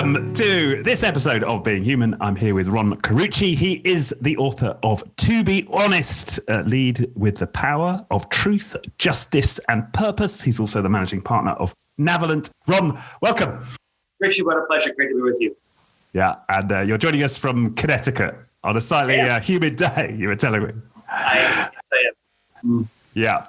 Welcome to this episode of Being Human. I'm here with Ron Carucci. He is the author of To Be Honest, Lead with the Power of Truth, Justice and Purpose. He's also the managing partner of Navalent. Ron, welcome. Richie, what a pleasure. Great to be with you. Yeah, and you're joining us from Connecticut on a slightly humid day, you were telling me. I am. Yeah.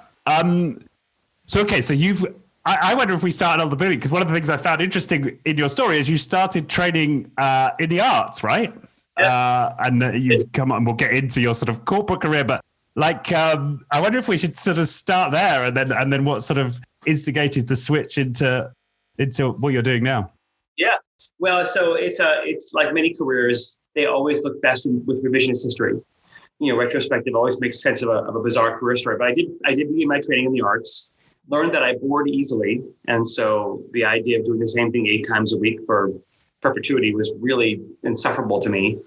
So you've... I wonder if we started on the beginning, because one of the things I found interesting in your story is you started training in the arts, right? Yeah. And you've come on, we'll get into your sort of corporate career, but I wonder if we should sort of start there and then what sort of instigated the switch into what you're doing now. Yeah. Well, so it's like many careers, they always look best with revisionist history. You know, retrospective always makes sense of a bizarre career story. But I did begin my training in the arts. Learned that I bored easily. And so the idea of doing the same thing 8 times a week for perpetuity was really insufferable to me.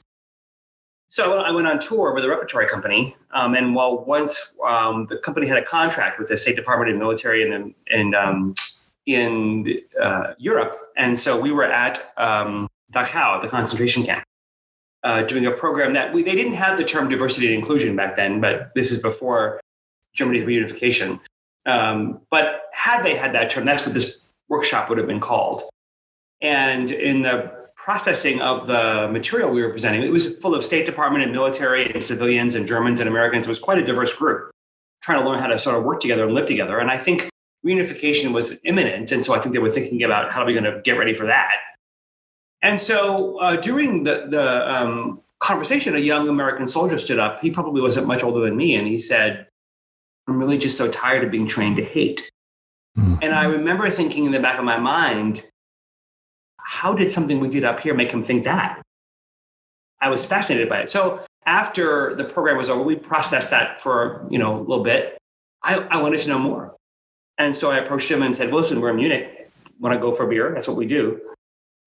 So I went on tour with a repertory company. And once the company had a contract with the State Department and military in Europe. And so we were at Dachau, the concentration camp, doing a program that they didn't have the term diversity and inclusion back then, but this is before Germany's reunification. But had they had that term, that's what this workshop would have been called. And in the processing of the material we were presenting, it was full of State Department and military and civilians and Germans and Americans. It was quite a diverse group trying to learn how to sort of work together and live together. And I think reunification was imminent. And so I think they were thinking about how are we going to get ready for that. And so during the conversation, a young American soldier stood up. He probably wasn't much older than me. And he said, "I'm really just so tired of being trained to hate." Mm-hmm. And I remember thinking in the back of my mind, how did something we did up here make him think that? I was fascinated by it. So after the program was over, we processed that for a little bit. I wanted to know more. And so I approached him and said, "Well, listen, we're in Munich. Want to go for a beer? That's what we do.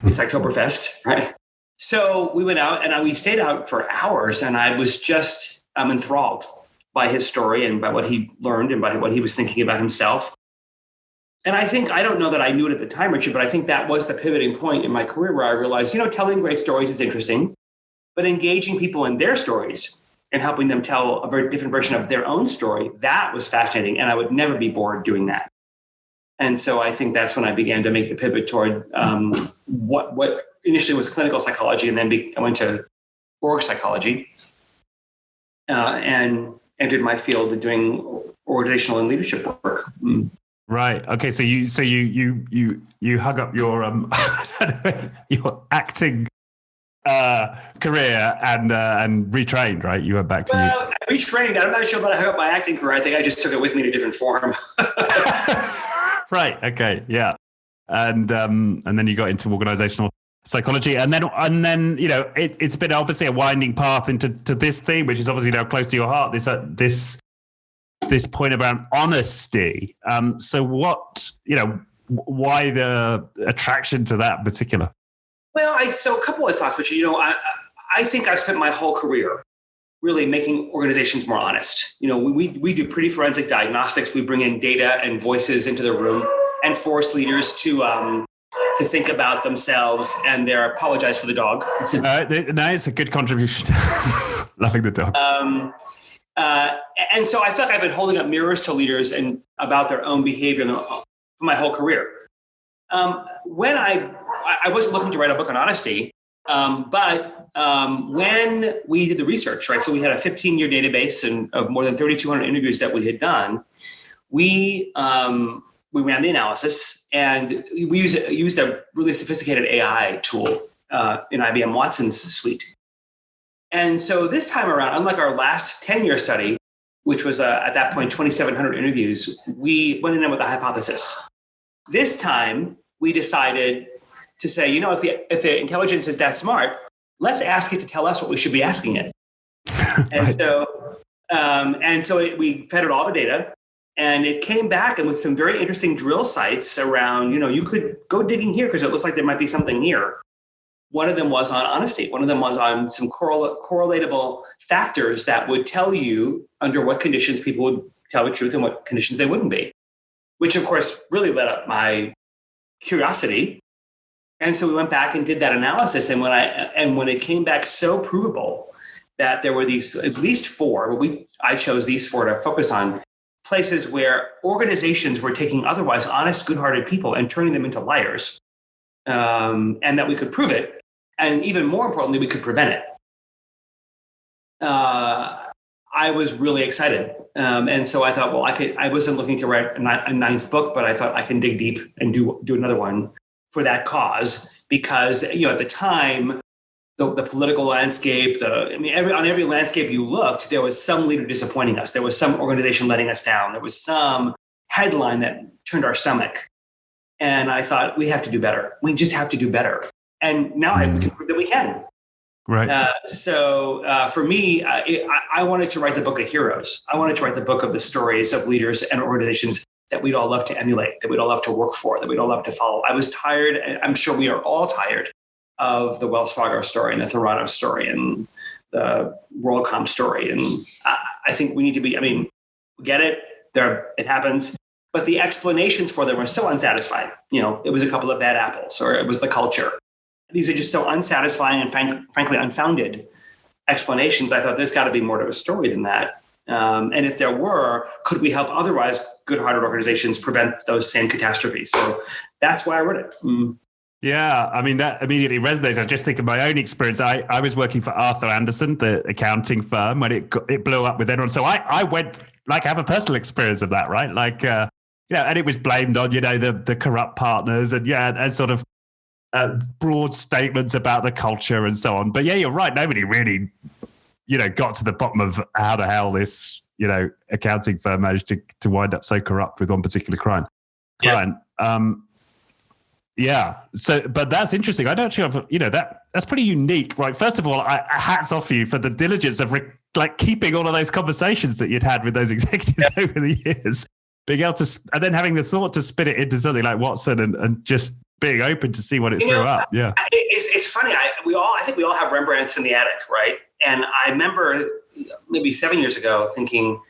It's Oktoberfest, right?" So we went out and we stayed out for hours, and I was just enthralled by his story and by what he learned and by what he was thinking about himself. And I don't know that I knew it at the time, Richard, but I think that was the pivoting point in my career where I realized, telling great stories is interesting, but engaging people in their stories and helping them tell a very different version of their own story, that was fascinating. And I would never be bored doing that. And so I think that's when I began to make the pivot toward what initially was clinical psychology, and then I went to org psychology and entered my field of doing organizational and leadership work. Right. Okay. So you hung up your your acting career and retrained, right? You went back to I retrained. I'm not sure that I hung up my acting career. I think I just took it with me in a different form. Right. Okay. Yeah. And then you got into organizational psychology, and then it's been obviously a winding path into this theme, which is obviously now close to your heart. This point about honesty. So what why the attraction to that in particular? Well, so a couple of thoughts, but I think I've spent my whole career really making organizations more honest. We do pretty forensic diagnostics. We bring in data and voices into the room and force leaders to think about themselves and apologize for the dog. No, it's a good contribution. Loving the dog. And so I feel like I've been holding up mirrors to leaders and about their own behavior for my whole career. When I wasn't looking to write a book on honesty, but when we did the research, right? So we had a 15-year database of more than 3,200 interviews that we had done. We ran the analysis, and we used a really sophisticated AI tool in IBM Watson's suite. And so this time around, unlike our last 10-year study, which was at that point 2,700 interviews, we went in with a hypothesis. This time, we decided to say, if the intelligence is that smart, let's ask it to tell us what we should be asking it. And so we fed it all the data, and it came back and with some very interesting drill sites around, you could go digging here because it looks like there might be something here. One of them was on honesty. One of them was on some correlatable factors that would tell you under what conditions people would tell the truth and what conditions they wouldn't be, which of course really lit up my curiosity. And so we went back and did that analysis. And when it came back so provable that there were these at least four, I chose these four to focus on, places where organizations were taking otherwise honest, good-hearted people and turning them into liars, and that we could prove it, and even more importantly, we could prevent it. I was really excited, and so I thought, well, I wasn't looking to write a ninth book, but I thought I can dig deep and do another one for that cause, because at the time, the political landscape, on every landscape you looked, there was some leader disappointing us. There was some organization letting us down. There was some headline that turned our stomach. And I thought, we have to do better. We just have to do better. And now we can prove that we can. Right. So for me, I wanted to write the book of heroes. I wanted to write the book of the stories of leaders and organizations that we'd all love to emulate, that we'd all love to work for, that we'd all love to follow. I was tired, and I'm sure we are all tired of the Wells Fargo story and the Theranos story and the WorldCom story. And I think we need to we get it, it happens, but the explanations for them are so unsatisfying. It was a couple of bad apples, or it was the culture. These are just so unsatisfying and frankly unfounded explanations. I thought there's got to be more to a story than that. And if there were, could we help otherwise good-hearted organizations prevent those same catastrophes? So that's why I wrote it. Yeah, that immediately resonates. I just think of my own experience. I was working for Arthur Andersen, the accounting firm, when it blew up with everyone. So I went, I have a personal experience of that, right? And it was blamed on, the corrupt partners and sort of broad statements about the culture and so on. But yeah, you're right. Nobody really, got to the bottom of how the hell this, accounting firm managed to wind up so corrupt with one particular client. Yeah. So, but that's interesting. I don't actually have, that's pretty unique, right? First of all, hats off you for the diligence of keeping all of those conversations that you'd had with those executives over the years, being able to, and then having the thought to spin it into something like Watson and just being open to see what it threw up. Yeah. It's funny. I think we all have Rembrandts in the attic, right? And I remember maybe 7 years ago thinking,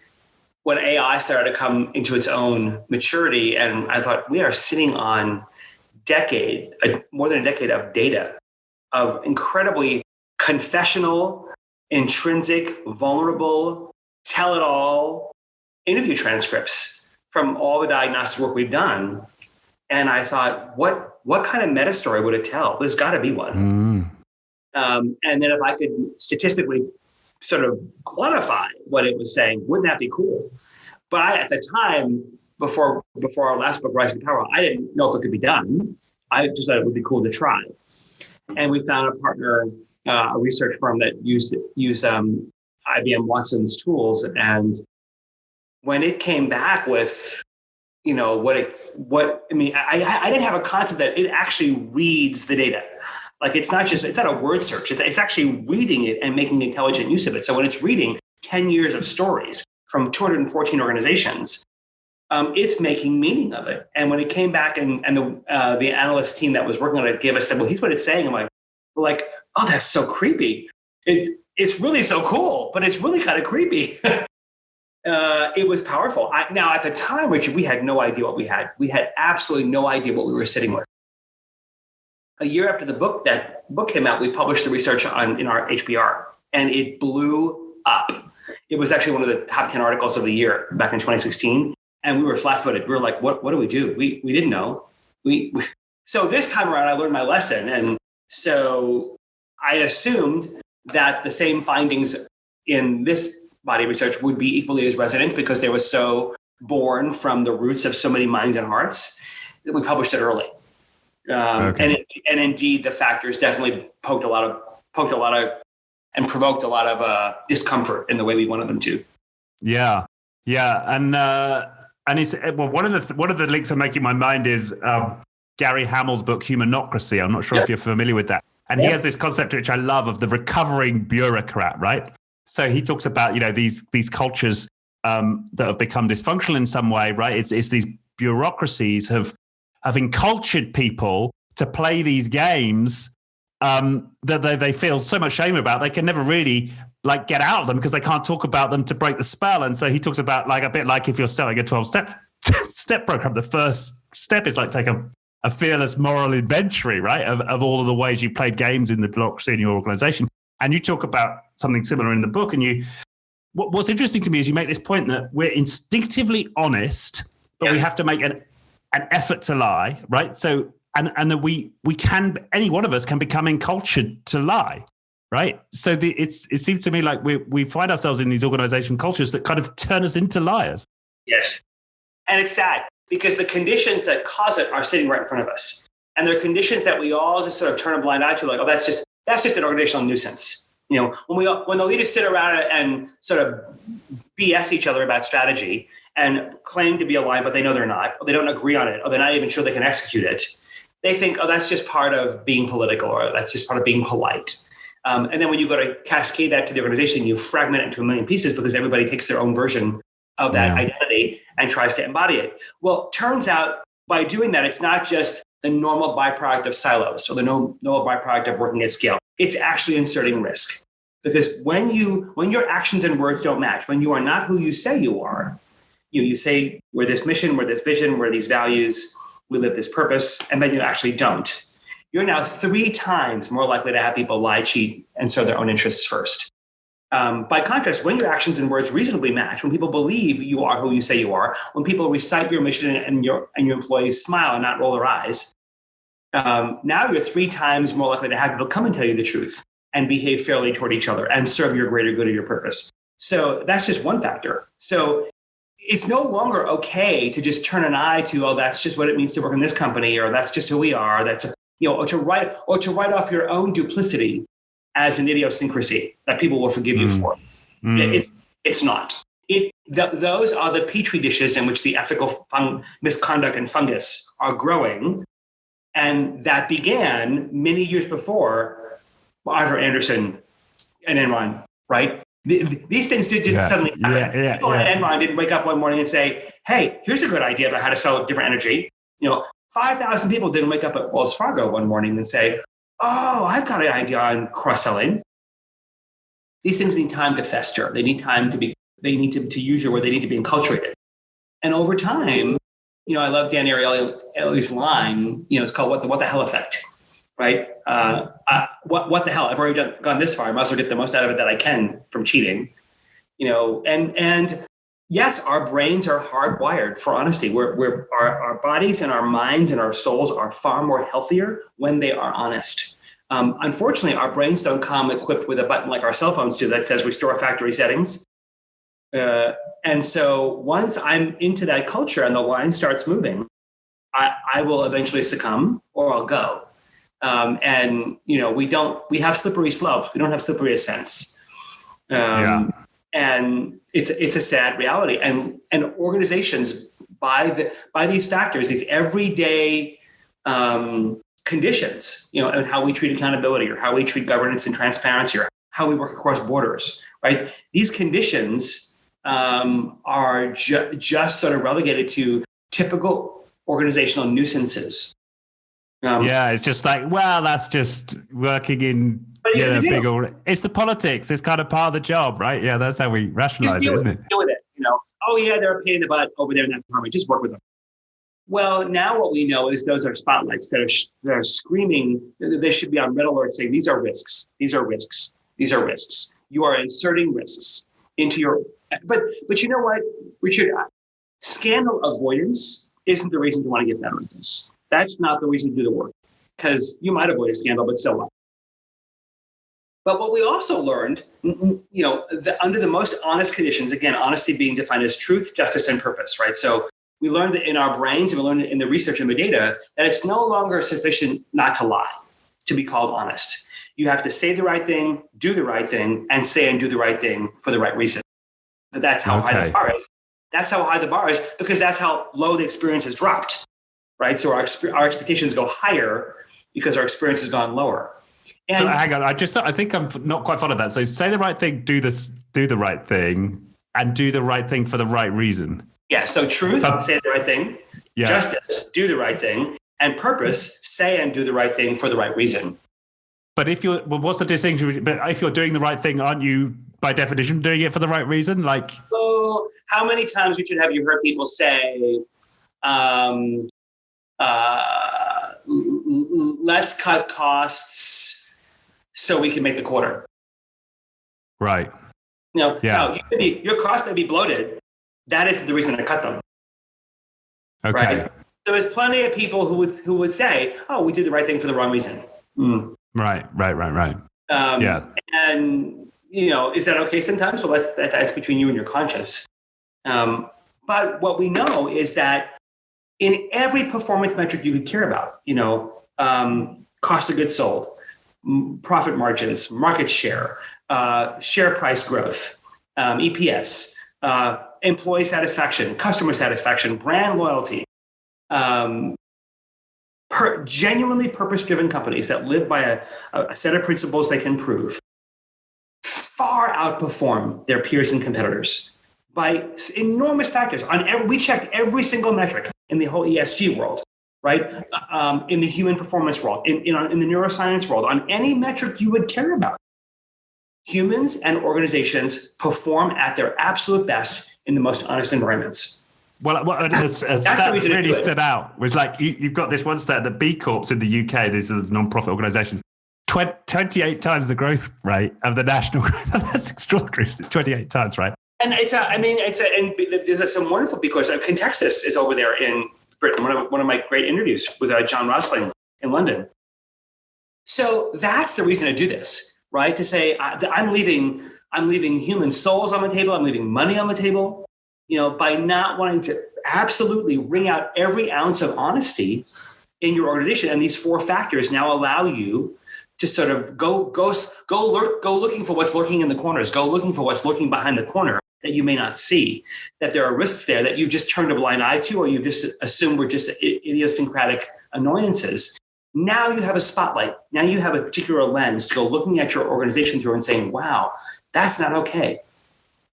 when AI started to come into its own maturity, and I thought, we are sitting on more than a decade of data, of incredibly confessional, intrinsic, vulnerable, tell-it-all interview transcripts from all the diagnostic work we've done. And I thought, what kind of meta story would it tell? There's got to be one. And then if I could statistically sort of quantify what it was saying, wouldn't that be cool? But at the time, before our last book, Rise to Power, I didn't know if it could be done. I just thought it would be cool to try. And we found a partner, a research firm that used IBM Watson's tools. And when it came back with, I didn't have a concept that it actually reads the data. It's not a word search. It's actually reading it and making intelligent use of it. So when it's reading 10 years of stories from 214 organizations, it's making meaning of it. And when it came back and the analyst team that was working on it said, well, here's what it's saying. I'm like, oh, that's so creepy. It's really so cool, but it's really kind of creepy. It was powerful. Now, at the time, Richard, we had no idea what we had. We had absolutely no idea what we were sitting with. A year after that book came out, we published the research in our HBR, and it blew up. It was actually one of the top 10 articles of the year back in 2016. And we were flat-footed. We were like, what do we do? We didn't know. So this time around, I learned my lesson. And so I assumed that the same findings in this body of research would be equally as resonant, because they were so born from the roots of so many minds and hearts, that we published it early. And indeed, the factors definitely poked a lot of and provoked a lot of discomfort in the way we wanted them to. Yeah. And it's, well, one of the links I'm making in my mind is Gary Hamel's book Humanocracy. I'm not sure if you're familiar with that. And he has this concept which I love of the recovering bureaucrat, right? So he talks about these cultures that have become dysfunctional in some way, right? It's these bureaucracies have encultured people to play these games that they feel so much shame about. They can never really get out of them because they can't talk about them to break the spell. And so he talks about a bit like if you're selling a 12-step program, the first step is take a a fearless moral inventory, right? Of all of the ways you played games in the bureaucracy in your organization. And you talk about something similar in the book. And what's interesting to me is you make this point that we're instinctively honest, but we have to make an effort to lie, right? So, and that we can, any one of us can become encultured to lie, right? So it seems to me like we find ourselves in these organization cultures that kind of turn us into liars. Yes. And it's sad because the conditions that cause it are sitting right in front of us. And there are conditions that we all just sort of turn a blind eye to, like, oh, that's just an organizational nuisance. When the leaders sit around and sort of BS each other about strategy and claim to be aligned, but they know they're not, or they don't agree on it, or they're not even sure they can execute it, they think, oh, that's just part of being political, or that's just part of being polite. And then when you go to cascade that to the organization, you fragment it into a million pieces because everybody takes their own version of that identity and tries to embody it. Well, turns out by doing that, it's not just the normal byproduct of silos or the normal byproduct of working at scale. It's actually inserting risk. Because when your actions and words don't match, when you are not who you say you are, you say we're this mission, we're this vision, we're these values, we live this purpose, and then you actually don't. You're now 3 times more likely to have people lie, cheat, and serve their own interests first. By contrast, when your actions and words reasonably match, when people believe you are who you say you are, when people recite your mission and your employees smile and not roll their eyes, now you're 3 times more likely to have people come and tell you the truth and behave fairly toward each other and serve your greater good or your purpose. So that's just one factor. So it's no longer okay to just turn an eye to, oh, that's just what it means to work in this company, or that's just who we are. That's, or to write off your own duplicity as an idiosyncrasy that people will forgive you for. It's not. Those are the petri dishes in which the ethical misconduct and fungus are growing. And that began many years before Arthur Anderson and Enron, right? These things did just suddenly happen. People at Enron didn't wake up one morning and say, hey, here's a good idea about how to sell different energy. 5,000 people didn't wake up at Wells Fargo one morning and say, oh, I've got an idea on cross-selling. These things need time to fester. They need time they need to use your word. They need to be enculturated. And over time, I love Dan Ariely's line, it's called what the hell effect, right? What the hell? I've already gone this far. I might as well get the most out of it that I can from cheating, and yes, our brains are hardwired for honesty. Our bodies and our minds and our souls are far more healthier when they are honest. Unfortunately, our brains don't come equipped with a button like our cell phones do that says restore factory settings. And so once I'm into that culture and the line starts moving, I will eventually succumb or I'll go. And we have slippery slopes. We don't have slippery ascents. And it's a sad reality. And organizations by these factors, these everyday conditions, and how we treat accountability or how we treat governance and transparency or how we work across borders, right? These conditions are just sort of relegated to typical organizational nuisances. It's just like, well, that's just working in it's the politics. It's kind of part of the job, right? Yeah, that's how we rationalize it, isn't it? Deal with it. Oh yeah, they're a pain in the butt over there in that department. Just work with them. Well, now what we know is those are spotlights that are screaming. They should be on red alert saying, these are risks. These are risks. These are risks. You are inserting risks into your. But you know what, Richard? Scandal avoidance isn't the reason to want to get better at this. That's not the reason to do the work, because you might avoid a scandal, but so what? But what we also learned, under the most honest conditions, again, honesty being defined as truth, justice, and purpose, right? So we learned that in our brains, and we learned in the research and the data, that it's no longer sufficient not to lie to be called honest. You have to say the right thing, do the right thing, and say and do the right thing for the right reason. But that's how high the bar is. That's how high the bar is, because that's how low the experience has dropped, right? So our expectations go higher because our experience has gone lower. And so hang on, I think I'm not quite following that. So say the right thing, do the right thing, and do the right thing for the right reason. Yeah. So truth, say the right thing. Yeah. Justice, do the right thing, and purpose, say and do the right thing for the right reason. But what's the distinction? But if you're doing the right thing, aren't you by definition doing it for the right reason? Like, so how many times, Richard, have you heard people say, let's cut costs so we can make the quarter. Right. No, your costs may be bloated. That isn't the reason to cut them. Okay. Right? So there's plenty of people who would say, "Oh, we did the right thing for the wrong reason." Right. And is that okay sometimes? Well, that's between you and your conscience. But what we know is that in every performance metric you could care about, cost of goods sold, profit margins, market share, share price growth, EPS, employee satisfaction, customer satisfaction, brand loyalty, genuinely purpose-driven companies that live by a set of principles they can prove far outperform their peers and competitors by enormous factors. We checked every single metric in the whole ESG world, right? In the human performance world, in the neuroscience world, on any metric you would care about. Humans and organizations perform at their absolute best in the most honest environments. Well, that really stood out was like you've got this one stat that B Corps in the UK, these are the non-profit organizations, 28 times the growth rate of the national growth. That's extraordinary. 28 times, right? And there's some wonderful, because Contextus is over there in Britain. One of my great interviews with John Rosling in London. So that's the reason to do this, right? To say I'm leaving human souls on the table. I'm leaving money on the table. By not wanting to absolutely wring out every ounce of honesty in your organization. And these 4 factors now allow you to sort of go looking for what's lurking in the corners, go looking for what's lurking behind the corner that you may not see, that there are risks there that you've just turned a blind eye to, or you've just assumed were just idiosyncratic annoyances. Now you have a spotlight. Now you have a particular lens to go looking at your organization through and saying, wow, that's not okay.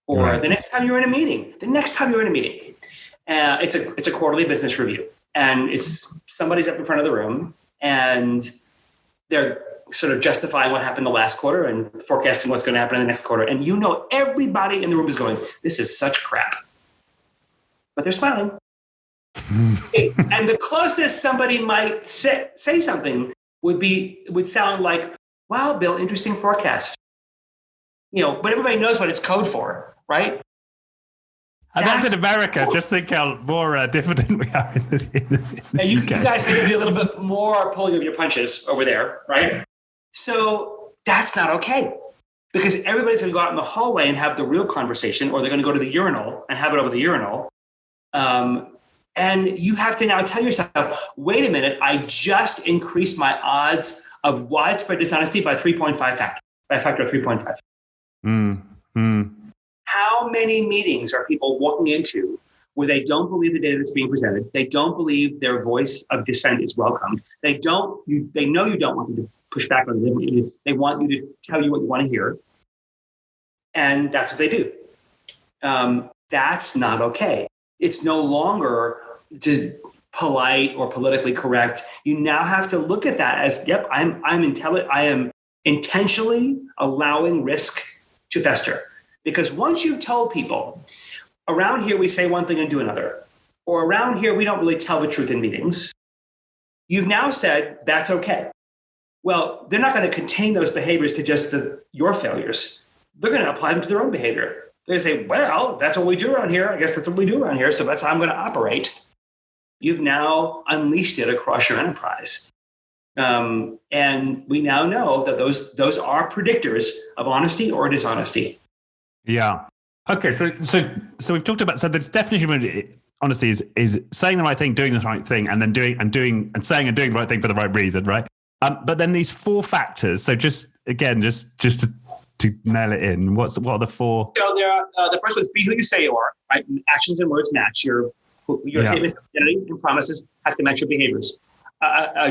Or right. The next time you're in a meeting, it's a quarterly business review, and it's somebody's up in front of the room and they're sort of justifying what happened the last quarter and forecasting what's going to happen in the next quarter. And everybody in the room is going, this is such crap. But they're smiling. And the closest somebody might say something would sound like, wow, Bill, interesting forecast. But everybody knows what it's code for, right? And that's in America. Just think how more diffident we are in the UK. You guys need to be a little bit more pulling of your punches over there, right? So that's not okay, because everybody's going to go out in the hallway and have the real conversation, or they're going to go to the urinal and have it over the urinal. And you have to now tell yourself, wait a minute, I just increased my odds of widespread dishonesty by a factor of 3.5. How many meetings are people walking into where they don't believe the data that's being presented? They don't believe their voice of dissent is welcomed. They know you don't want them to push back on them. They want you to tell you what you want to hear. And that's what they do. That's not okay. It's no longer just polite or politically correct. You now have to look at that as, yep, I am intentionally allowing risk to fester. Because once you've told people, around here we say one thing and do another, or around here we don't really tell the truth in meetings, you've now said that's okay. Well, they're not going to contain those behaviors to just your failures. They're going to apply them to their own behavior. They say, well, that's what we do around here. I guess that's what we do around here. So that's how I'm going to operate. You've now unleashed it across your enterprise. And we now know that those are predictors of honesty or dishonesty. Yeah. Okay. So we've talked about, so the definition of honesty is saying the right thing, doing the right thing, and then saying and doing the right thing for the right reason, right? But then these 4 factors. So just to nail it in, what are the 4? So the first one is be who you say you are, right? Actions and words match. Your statements, identity, and promises have to match your behaviors.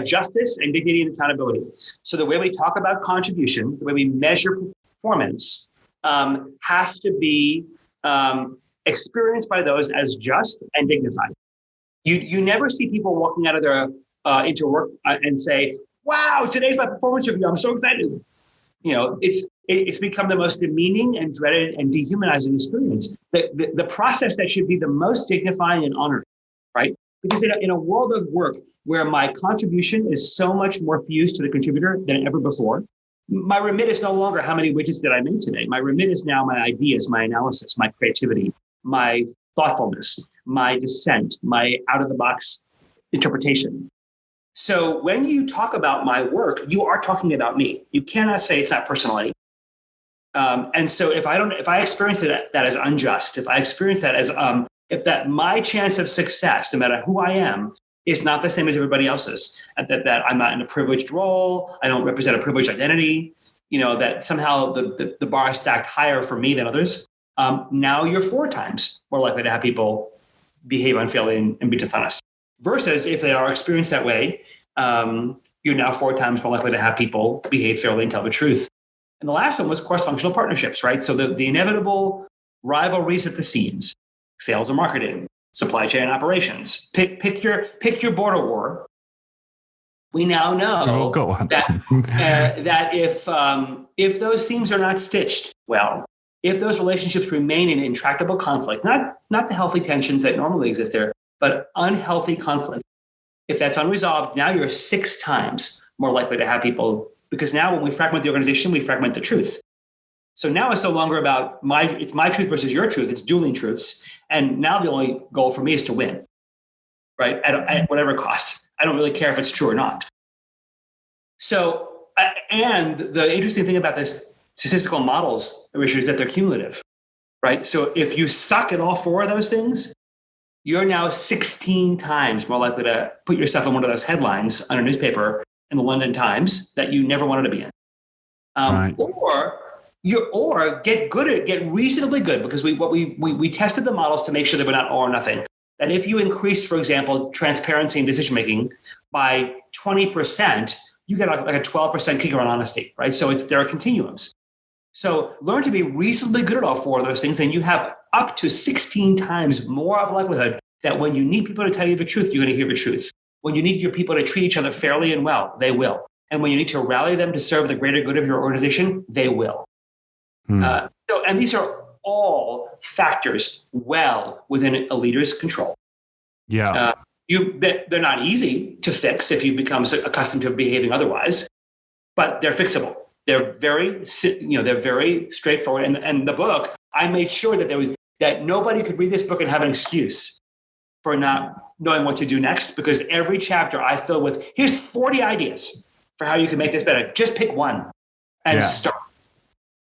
Justice and dignity and accountability. So the way we talk about contribution, the way we measure performance, has to be experienced by those as just and dignified. You never see people walking out of their into work and say, "Wow, today's my performance review. I'm so excited." It's become the most demeaning and dreaded and dehumanizing experience. The process that should be the most dignifying and honoring, right? Because in a world of work where my contribution is so much more fused to the contributor than ever before, my remit is no longer how many widgets did I make today. My remit is now my ideas, my analysis, my creativity, my thoughtfulness, my dissent, my out-of-the-box interpretation. So when you talk about my work, you are talking about me. You cannot say it's not personal. And so if I experience that as unjust, if I experience that as if that my chance of success, no matter who I am, is not the same as everybody else's, that I'm not in a privileged role, I don't represent a privileged identity, that somehow the bar is stacked higher for me than others. Now you're 4 times more likely to have people behave unfairly and be dishonest. Versus if they are experienced that way, you're now 4 times more likely to have people behave fairly and tell the truth. And the last one was cross-functional partnerships, right? So the inevitable rivalries at the seams, sales and marketing, supply chain operations. Pick your border war. We now know that if those seams are not stitched well, if those relationships remain in intractable conflict, not the healthy tensions that normally exist there, but unhealthy conflict, if that's unresolved, now you're 6 times more likely to have people, because now when we fragment the organization, we fragment the truth. So now it's no longer about it's my truth versus your truth. It's dueling truths. And now the only goal for me is to win, right? At whatever cost. I don't really care if it's true or not. So, and the interesting thing about this statistical models, Richard, is that they're cumulative, right? So if you suck at all 4 of those things, you're now 16 times more likely to put yourself in one of those headlines on a newspaper in the London Times that you never wanted to be in. Right. Or get reasonably good, because we tested the models to make sure they were not all or nothing. That if you increased, for example, transparency in decision making by 20%, you get like a 12% kicker on honesty, right? So there are continuums. So learn to be reasonably good at all 4 of those things, and you have up to 16 times more of a likelihood that when you need people to tell you the truth, you're going to hear the truth. When you need your people to treat each other fairly and well, they will. And when you need to rally them to serve the greater good of your organization, they will. And these are all factors well within a leader's control. Yeah. They're not easy to fix if you become accustomed to behaving otherwise, but they're fixable. They're very straightforward. And the book, I made sure that nobody could read this book and have an excuse for not knowing what to do next, because every chapter I fill with, here's 40 ideas for how you can make this better. Just pick one and start.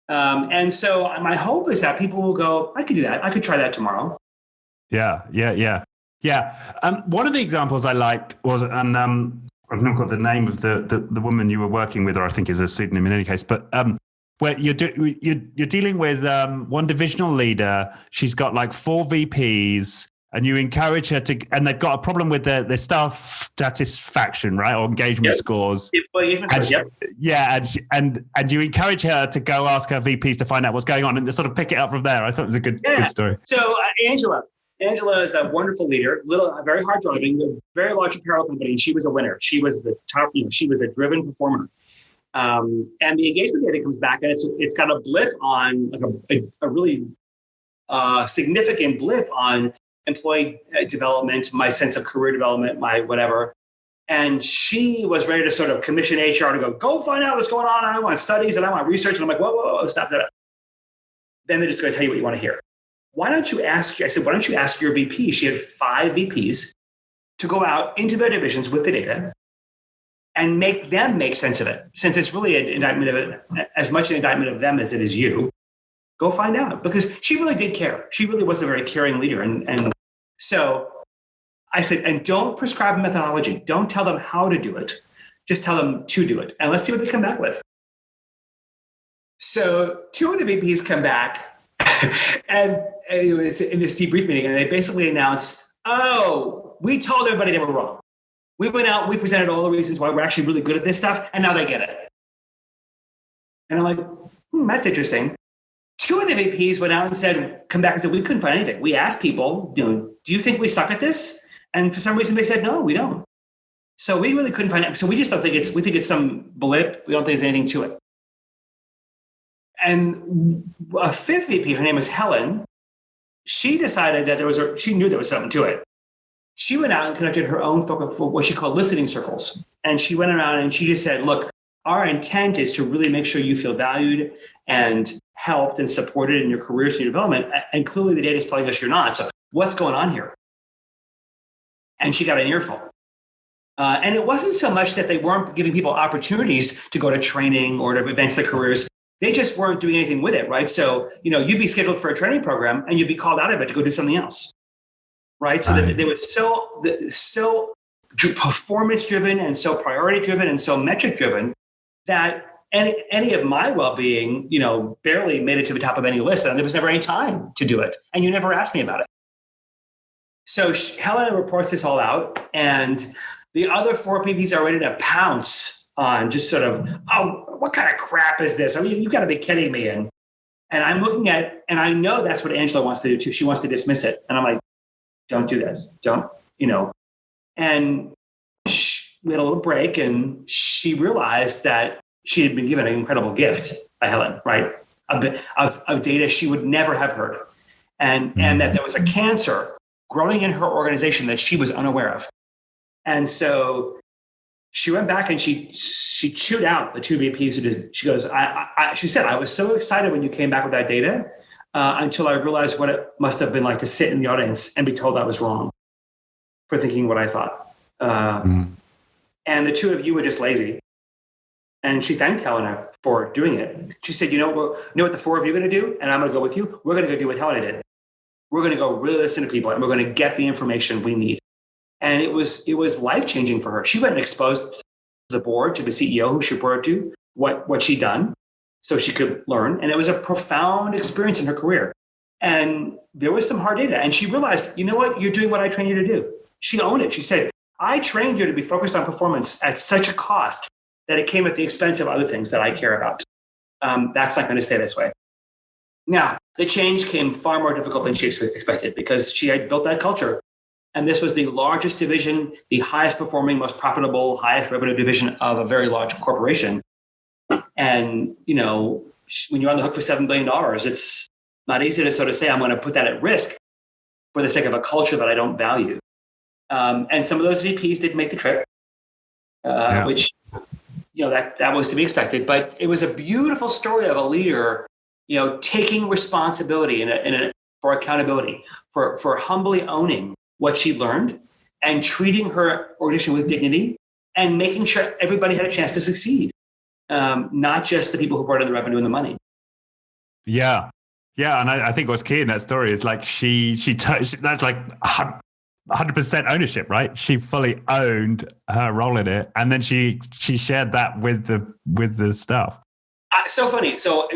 And so my hope is that people will go, I could do that. I could try that tomorrow. Yeah. One of the examples I liked was, and I've not got the name of the woman you were working with, or I think is a pseudonym in any case, but where you're dealing with one divisional leader. She's got like 4 VPs, and you encourage her to, and they've got a problem with their staff satisfaction, right, or engagement scores. And you encourage her to go ask her VPs to find out what's going on and to sort of pick it up from there. I thought it was a good story. So Angela is a wonderful leader, very hard driving, a very large apparel company. She was a winner. She was the top. She was a driven performer. And the engagement data comes back, and it's got a blip on, like a really significant blip on employee development, my sense of career development, my whatever. And she was ready to sort of commission HR to go find out what's going on. I want studies and I want research. And I'm like, whoa, stop that. Then they're just going to tell you what you want to hear. Why don't you ask your VP? She had 5 VPs to go out into their divisions with the data and make them make sense of it. Since it's really an indictment of it, as much an indictment of them as it is you, go find out, because she really did care. She really was a very caring leader. And so I said, and don't prescribe a methodology. Don't tell them how to do it. Just tell them to do it. And let's see what they come back with. So 2 of the VPs come back and it was in this debrief meeting, and they basically announced, we told everybody they were wrong. We went out, we presented all the reasons why we're actually really good at this stuff, and now they get it. And I'm like, that's interesting. 2 of the VPs went out and come back and said, we couldn't find anything. We asked people, do you think we suck at this? And for some reason they said, no, we don't. So we really couldn't find it. So we just don't think we think it's some blip. We don't think there's anything to it. And a 5th VP, her name is Helen, she decided that she knew there was something to it. she went out and conducted her own for what she called listening circles. And she went around and she just said, look, our intent is to really make sure you feel valued and helped and supported in your careers and your development. And clearly the data is telling us you're not. So what's going on here? And she got an earful. And it wasn't so much that they weren't giving people opportunities to go to training or to advance their careers. They just weren't doing anything with it, right? So, you'd be scheduled for a training program and you'd be called out of it to go do something else, right? So they were so performance-driven and so priority-driven and so metric-driven that any of my well-being, barely made it to the top of any list, and there was never any time to do it. And you never asked me about it. So Helena reports this all out, and the other 4 VPs are ready to pounce on just sort of, oh, what kind of crap is this? I mean, you got to be kidding me. And I'm looking at, and I know that's what Angela wants to do too. She wants to dismiss it. And I'm like, don't do this. Don't. And we had a little break, and she realized that she had been given an incredible gift by Helen, right? A bit of data she would never have heard. And that there was a cancer growing in her organization that she was unaware of. And so she went back and she chewed out the 2 VPs. She goes, she said, I was so excited when you came back with that data until I realized what it must have been like to sit in the audience and be told I was wrong for thinking what I thought. And the 2 of you were just lazy. And she thanked Helena for doing it. She said, you know what the 4 of you are going to do? And I'm going to go with you. We're going to go do what Helena did. We're going to go really listen to people, and we're going to get the information we need. And it was life-changing for her. She went and exposed to the board, to the CEO who she reported to, what she'd done so she could learn. And it was a profound experience in her career. And there was some hard data. And she realized, you know what? You're doing what I trained you to do. She owned it. She said, I trained you to be focused on performance at such a cost that it came at the expense of other things that I care about. That's not going to stay this way. Now, the change came far more difficult than she expected because she had built that culture. And this was the largest division, the highest performing, most profitable, highest revenue division of a very large corporation. And, when you're on the hook for $7 billion, it's not easy to sort of say, I'm going to put that at risk for the sake of a culture that I don't value. And some of those VPs did make the trip, which, that was to be expected. But it was a beautiful story of a leader, taking responsibility for accountability, for humbly owning what she learned and treating her organization with dignity and making sure everybody had a chance to succeed, not just the people who brought in the revenue and the money. Yeah. Yeah. And I think what's key in that story is like that's like 100% ownership, right? She fully owned her role in it. And then she shared that with the staff. So funny. So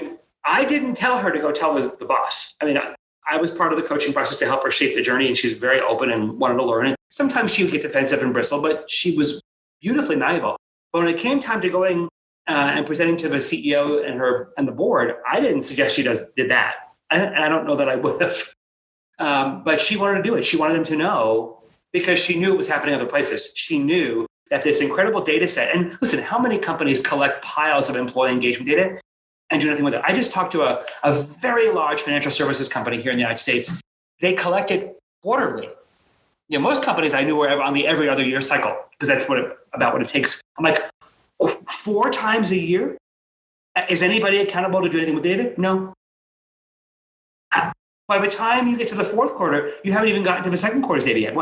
I didn't tell her to go tell the boss. I mean, I was part of the coaching process to help her shape the journey, and she's very open and wanted to learn. And sometimes she would get defensive and bristle, but she was beautifully malleable. But when it came time to going and presenting to the CEO and the board, I didn't suggest she did that. And I don't know that I would have. But she wanted to do it. She wanted them to know because she knew it was happening other places. She knew that this incredible data set, and listen, how many companies collect piles of employee engagement data and do nothing with it? I just talked to a very large financial services company here in the United States. They collect it quarterly. Most companies I knew were on the every other year cycle because that's about what it takes. I'm like, 4 times a year? Is anybody accountable to do anything with data? No. By the time you get to the 4th quarter, you haven't even gotten to the 2nd quarter's data yet.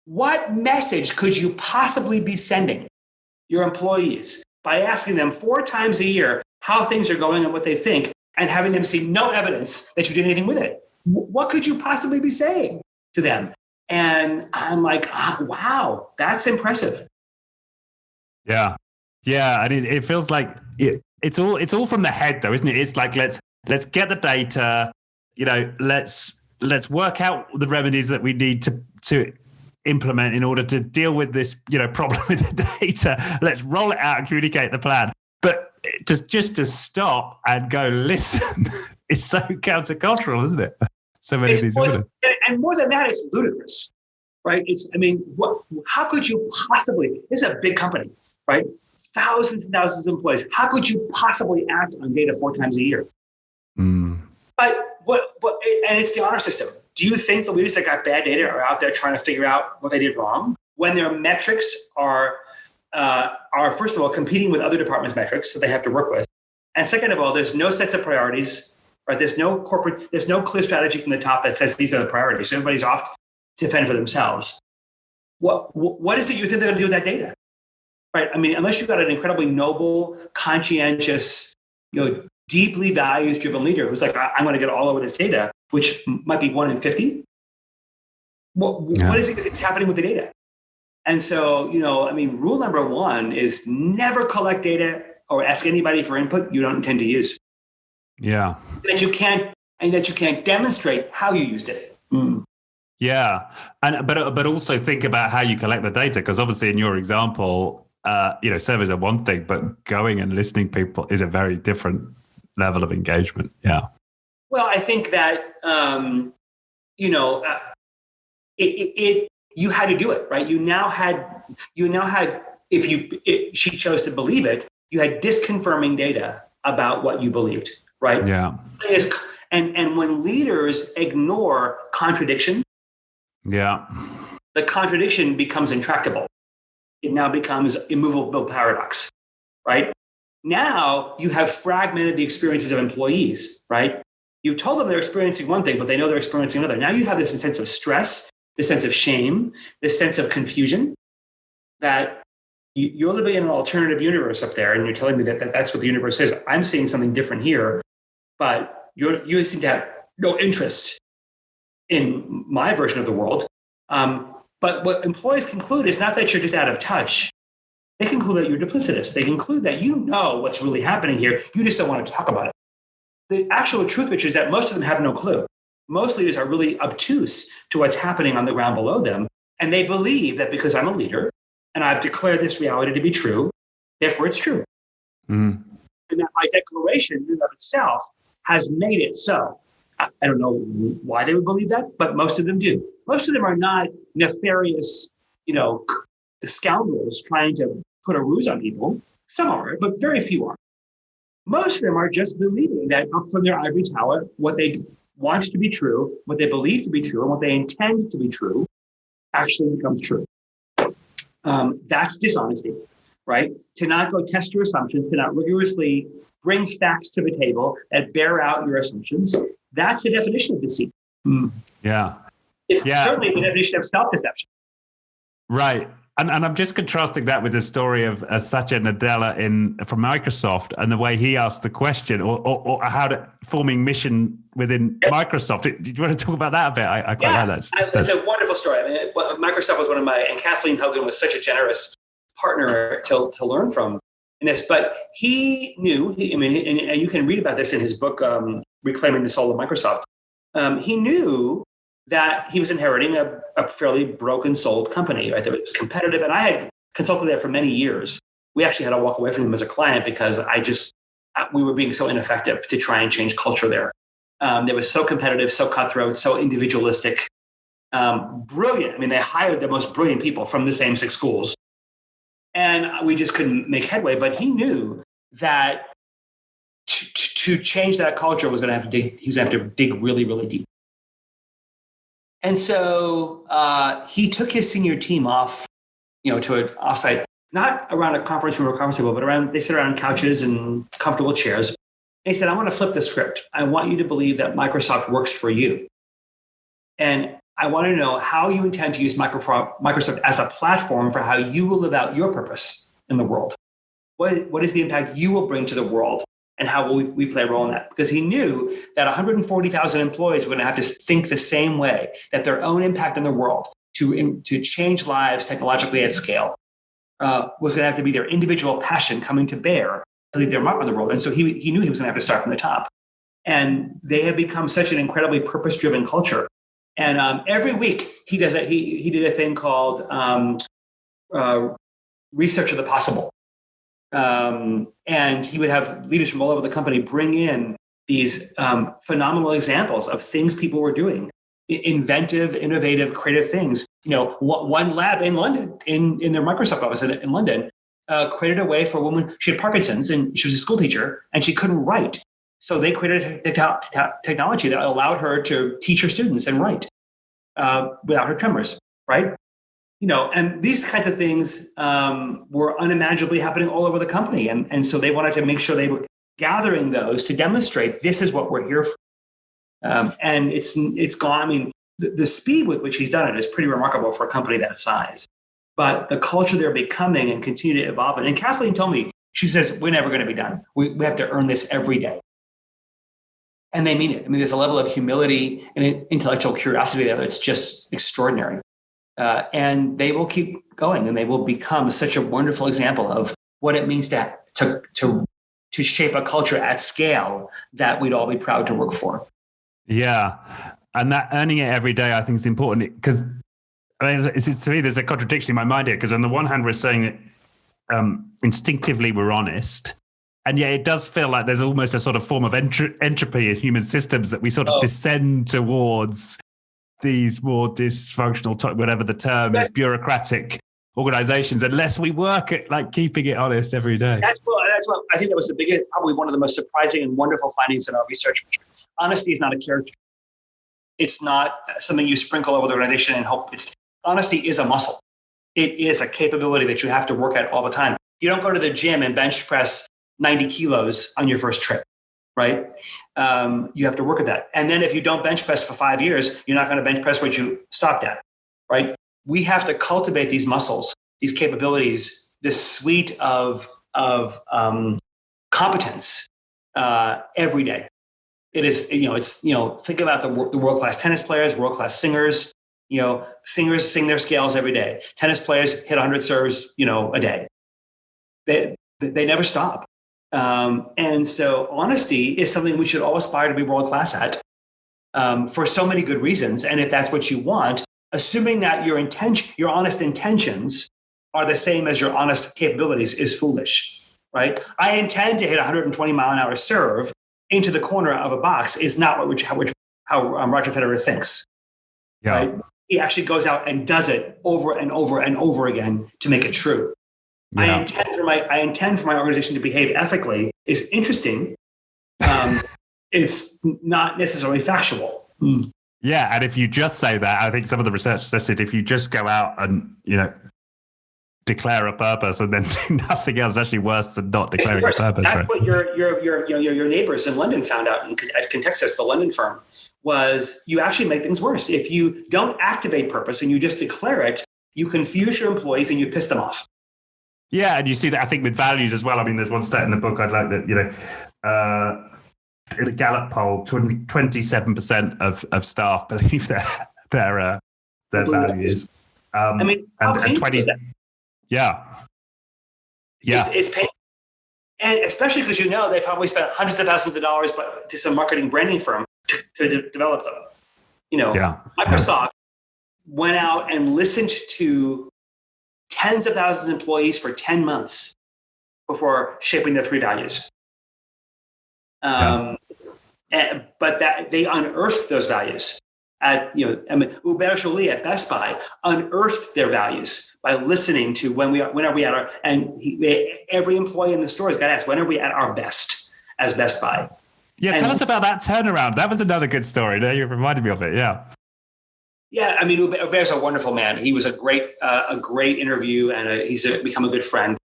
What message could you possibly be sending your employees by asking them 4 times a year how things are going and what they think, and having them see no evidence that you did anything with it? What could you possibly be saying to them? And I'm like, wow, that's impressive. Yeah. Yeah. And it feels like it's all from the head though, isn't it? It's like, let's get the data, let's work out the remedies that we need to implement in order to deal with this, problem with the data. Let's roll it out and communicate the plan. But just to stop and go listen is so countercultural, isn't it? So many of these women. And more than that, it's ludicrous, right? How could you possibly, this is a big company, right? Thousands and thousands of employees. How could you possibly act on data 4 times a year? But and it's the honor system. Do you think the leaders that got bad data are out there trying to figure out what they did wrong when their metrics are first of all competing with other departments' metrics that they have to work with, and second of all, there's no sets of priorities, right? There's no clear strategy from the top that says these are the priorities. So everybody's off to fend for themselves. What is it you think they're going to do with that data, right? I mean, unless you've got an incredibly noble, conscientious, deeply values-driven leader who's like, I'm going to get all over this data, which might be 1 in 50. What is it that's happening with the data? And so, rule number 1 is never collect data or ask anybody for input you don't intend to use. Yeah. That you can't demonstrate how you used it. Mm. Yeah. But also think about how you collect the data, because obviously in your example, surveys are one thing, but going and listening to people is a very different level of engagement. Yeah. Well, I think that, you had to do it, right? You now had, if she chose to believe it, you had disconfirming data about what you believed, right? Yeah. And when leaders ignore contradiction, yeah, the contradiction becomes intractable. It now becomes immovable paradox, right? Now you have fragmented the experiences of employees, right? You've told them they're experiencing one thing, but they know they're experiencing another. Now you have this sense of stress, this sense of shame, this sense of confusion that you're living in an alternative universe up there, and you're telling me that that's what the universe is. I'm seeing something different here, but you seem to have no interest in my version of the world. But what employees conclude is not that you're just out of touch. They conclude that you're duplicitous. They conclude that you know what's really happening here. You just don't want to talk about it. The actual truth, which is that most of them have no clue. Most leaders are really obtuse to what's happening on the ground below them. And they believe that because I'm a leader and I've declared this reality to be true, therefore it's true. Mm. And that my declaration in and of itself has made it so. I don't know why they would believe that, but most of them do. Most of them are not nefarious, scoundrels trying to put a ruse on people. Some are, but very few are. Most of them are just believing that up from their ivory tower, what they want to be true, what they believe to be true, and what they intend to be true actually becomes true. That's dishonesty, right? To not go test your assumptions, to not rigorously bring facts to the table that bear out your assumptions. That's the definition of deceit. Mm. Yeah. It's certainly the definition of self-deception. Right. And I'm just contrasting that with the story of Satya Nadella from Microsoft and the way he asked the question or how to forming mission within Microsoft. Do you want to talk about that a bit? I quite like that. It's a wonderful story. I mean, Microsoft was and Kathleen Hogan was such a generous partner to learn from in this. But he knew, and you can read about this in his book, Reclaiming the Soul of Microsoft. He knew that he was inheriting a fairly broken-souled company, right? That was competitive. And I had consulted there for many years. We actually had to walk away from him as a client because we were being so ineffective to try and change culture there. They were so competitive, so cutthroat, so individualistic, brilliant. I mean, they hired the most brilliant people from the same 6 schools. And we just couldn't make headway. But he knew that to change that culture he was going to have to dig really, really deep. And so he took his senior team off, to an offsite, not around a conference room or conference table, but they sit around couches and comfortable chairs. And he said, I want to flip the script. I want you to believe that Microsoft works for you. And I want to know how you intend to use Microsoft as a platform for how you will live out your purpose in the world. What is the impact you will bring to the world? And how will we play a role in that? Because he knew that 140,000 employees were going to have to think the same way, that their own impact in the world to change lives technologically at scale was going to have to be their individual passion coming to bear to leave their mark on the world. And so he knew he was going to have to start from the top. And they have become such an incredibly purpose-driven culture. And every week he does it. He did a thing called Research of the Possible. And he would have leaders from all over the company bring in these phenomenal examples of things people were doing, inventive, innovative, creative things. One lab in London, in their Microsoft office in London, created a way for a woman. She had Parkinson's and she was a school teacher and she couldn't write. So they created technology that allowed her to teach her students and write. without her tremors, right? And these kinds of things were unimaginably happening all over the company. And so they wanted to make sure they were gathering those to demonstrate this is what we're here for. And it's gone. I mean, the speed with which he's done it is pretty remarkable for a company that size. But the culture they're becoming and continue to evolve. And Kathleen told me, she says, we're never going to be done. We have to earn this every day. And they mean it. I mean, there's a level of humility and intellectual curiosity there that's just extraordinary. And they will keep going, and they will become such a wonderful example of what it means to shape a culture at scale that we'd all be proud to work for. Yeah. And that earning it every day, I think, is important, because to me, there's a contradiction in my mind here, because on the one hand, we're saying that instinctively we're honest. And yet it does feel like there's almost a sort of form of entropy in human systems, that we sort of descend towards these more dysfunctional, whatever the term is, bureaucratic organizations, unless we work at like keeping it honest every day. That's what I think that was the biggest, probably one of the most surprising and wonderful findings in our research. Honesty is not a character. It's not something you sprinkle over the organization and hope. Honesty is a muscle. It is a capability that you have to work at all the time. You don't go to the gym and bench press 90 kilos on your first trip, right? You have to work at that. And then if you don't bench press for 5 years, you're not going to bench press what you stopped at, right? We have to cultivate these muscles, these capabilities, this suite of competence every day. It is, think about the world-class tennis players, world-class singers. Singers sing their scales every day. Tennis players hit 100 serves, a day. They never stop. And so honesty is something we should all aspire to be world-class at for so many good reasons. And if that's what you want, assuming that your honest intentions are the same as your honest capabilities is foolish, right? I intend to hit 120 mile an hour serve into the corner of a box is not how Roger Federer thinks. Yeah. Right? He actually goes out and does it over and over and over again to make it true. Yeah. I intend for my organization to behave ethically is interesting. It's not necessarily factual. Yeah, and if you just say that, I think some of the research says that if you just go out and declare a purpose and then do nothing else, actually worse than not declaring a purpose. That's what your neighbors in London found out at Contextus, the London firm, was you actually make things worse. If you don't activate purpose and you just declare it, you confuse your employees and you piss them off. Yeah, and you see that, I think, with values as well. I mean, there's one stat in the book I'd like that, in a Gallup poll, 27% of staff believe their values. How painful is that? Yeah. It's painful. And especially because they probably spent hundreds of thousands of dollars to some marketing branding firm to develop them. Microsoft went out and listened to tens of thousands of employees for 10 months before shaping their 3 values. But that they unearthed those values Hubert Joly at Best Buy unearthed their values by listening to when are we at our, every employee in the store has got to ask, when are we at our best as Best Buy? Yeah. Tell us about that turnaround. That was another good story. No, you reminded me of it. Yeah. Yeah, I mean, Hubert's a wonderful man. He was a great interview, and he's become a good friend.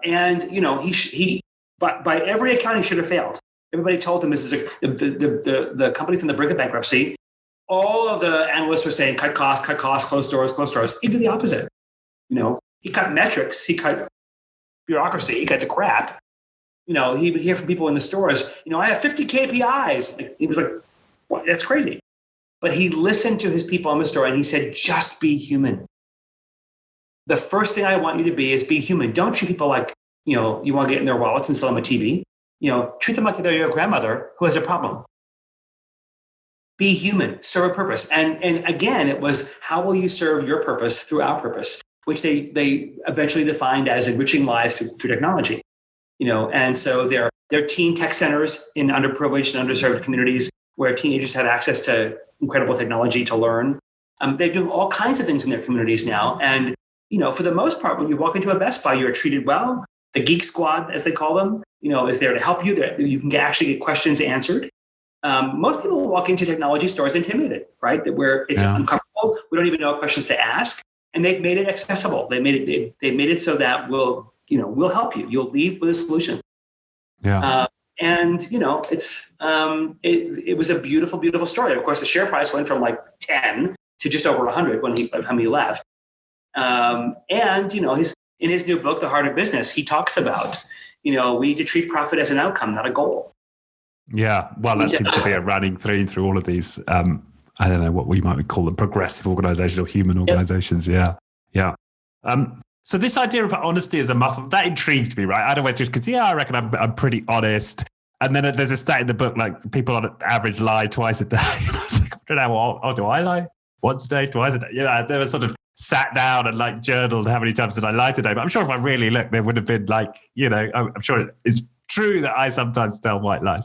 He by every account, he should have failed. Everybody told him this is the company's in the brink of bankruptcy. All of the analysts were saying, cut costs, close doors. He did the opposite. He cut metrics, he cut bureaucracy, he cut the crap. He would hear from people in the stores, I have 50 KPIs. He was like, what? That's crazy. But he listened to his people in the store and he said, just be human. The first thing I want you to be is be human. Don't treat people like, you want to get in their wallets and sell them a TV. Treat them like they're your grandmother who has a problem. Be human, serve a purpose. And again, it was, how will you serve your purpose through our purpose, which they eventually defined as enriching lives through technology. And so they're teen tech centers in underprivileged and underserved communities where teenagers have access to incredible technology to learn. They're doing all kinds of things in their communities now. And, for the most part, when you walk into a Best Buy, you're treated well. The Geek Squad, as they call them, is there to help you. You can actually get questions answered. Most people walk into technology stores intimidated, right? That where it's uncomfortable. We don't even know what questions to ask, and they've made it accessible. They made it so that we'll help you. You'll leave with a solution. Yeah. And it was a beautiful, beautiful story. Of course, the share price went from like 10 to just over 100 by the time he left. And in his new book, The Heart of Business, he talks about we need to treat profit as an outcome, not a goal. Yeah, well, that seems to be a running theme through all of these. I don't know what we might call them, progressive organizations or human organizations. Yep. Yeah. So this idea of honesty as a muscle, that intrigued me, right? I'd always just because, I reckon I'm pretty honest. And then there's a stat in the book, like people on average lie twice a day. And I was like, I don't know, do I lie once a day, twice a day? I never sort of sat down and like journaled how many times did I lie today. But I'm sure if I really looked, there would have been like, I'm sure it's true that I sometimes tell white lies.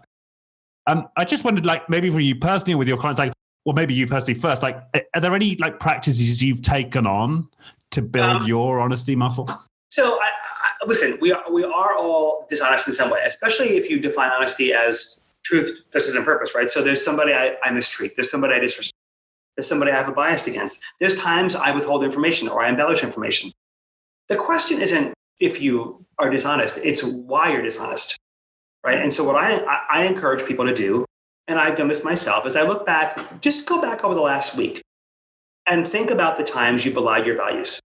I just wondered, like, maybe for you personally with your clients, like, or maybe you personally first, like, are there any like practices you've taken on to build your honesty muscle? So I listen, we are all dishonest in some way, especially if you define honesty as truth, justice, and purpose, right? So there's somebody I mistreat. There's somebody I disrespect. There's somebody I have a bias against. There's times I withhold information or I embellish information. The question isn't if you are dishonest, it's why you're dishonest, right? And so what I encourage people to do, and I've done this myself, is I look back, just go back over the last week and think about the times you belied your values.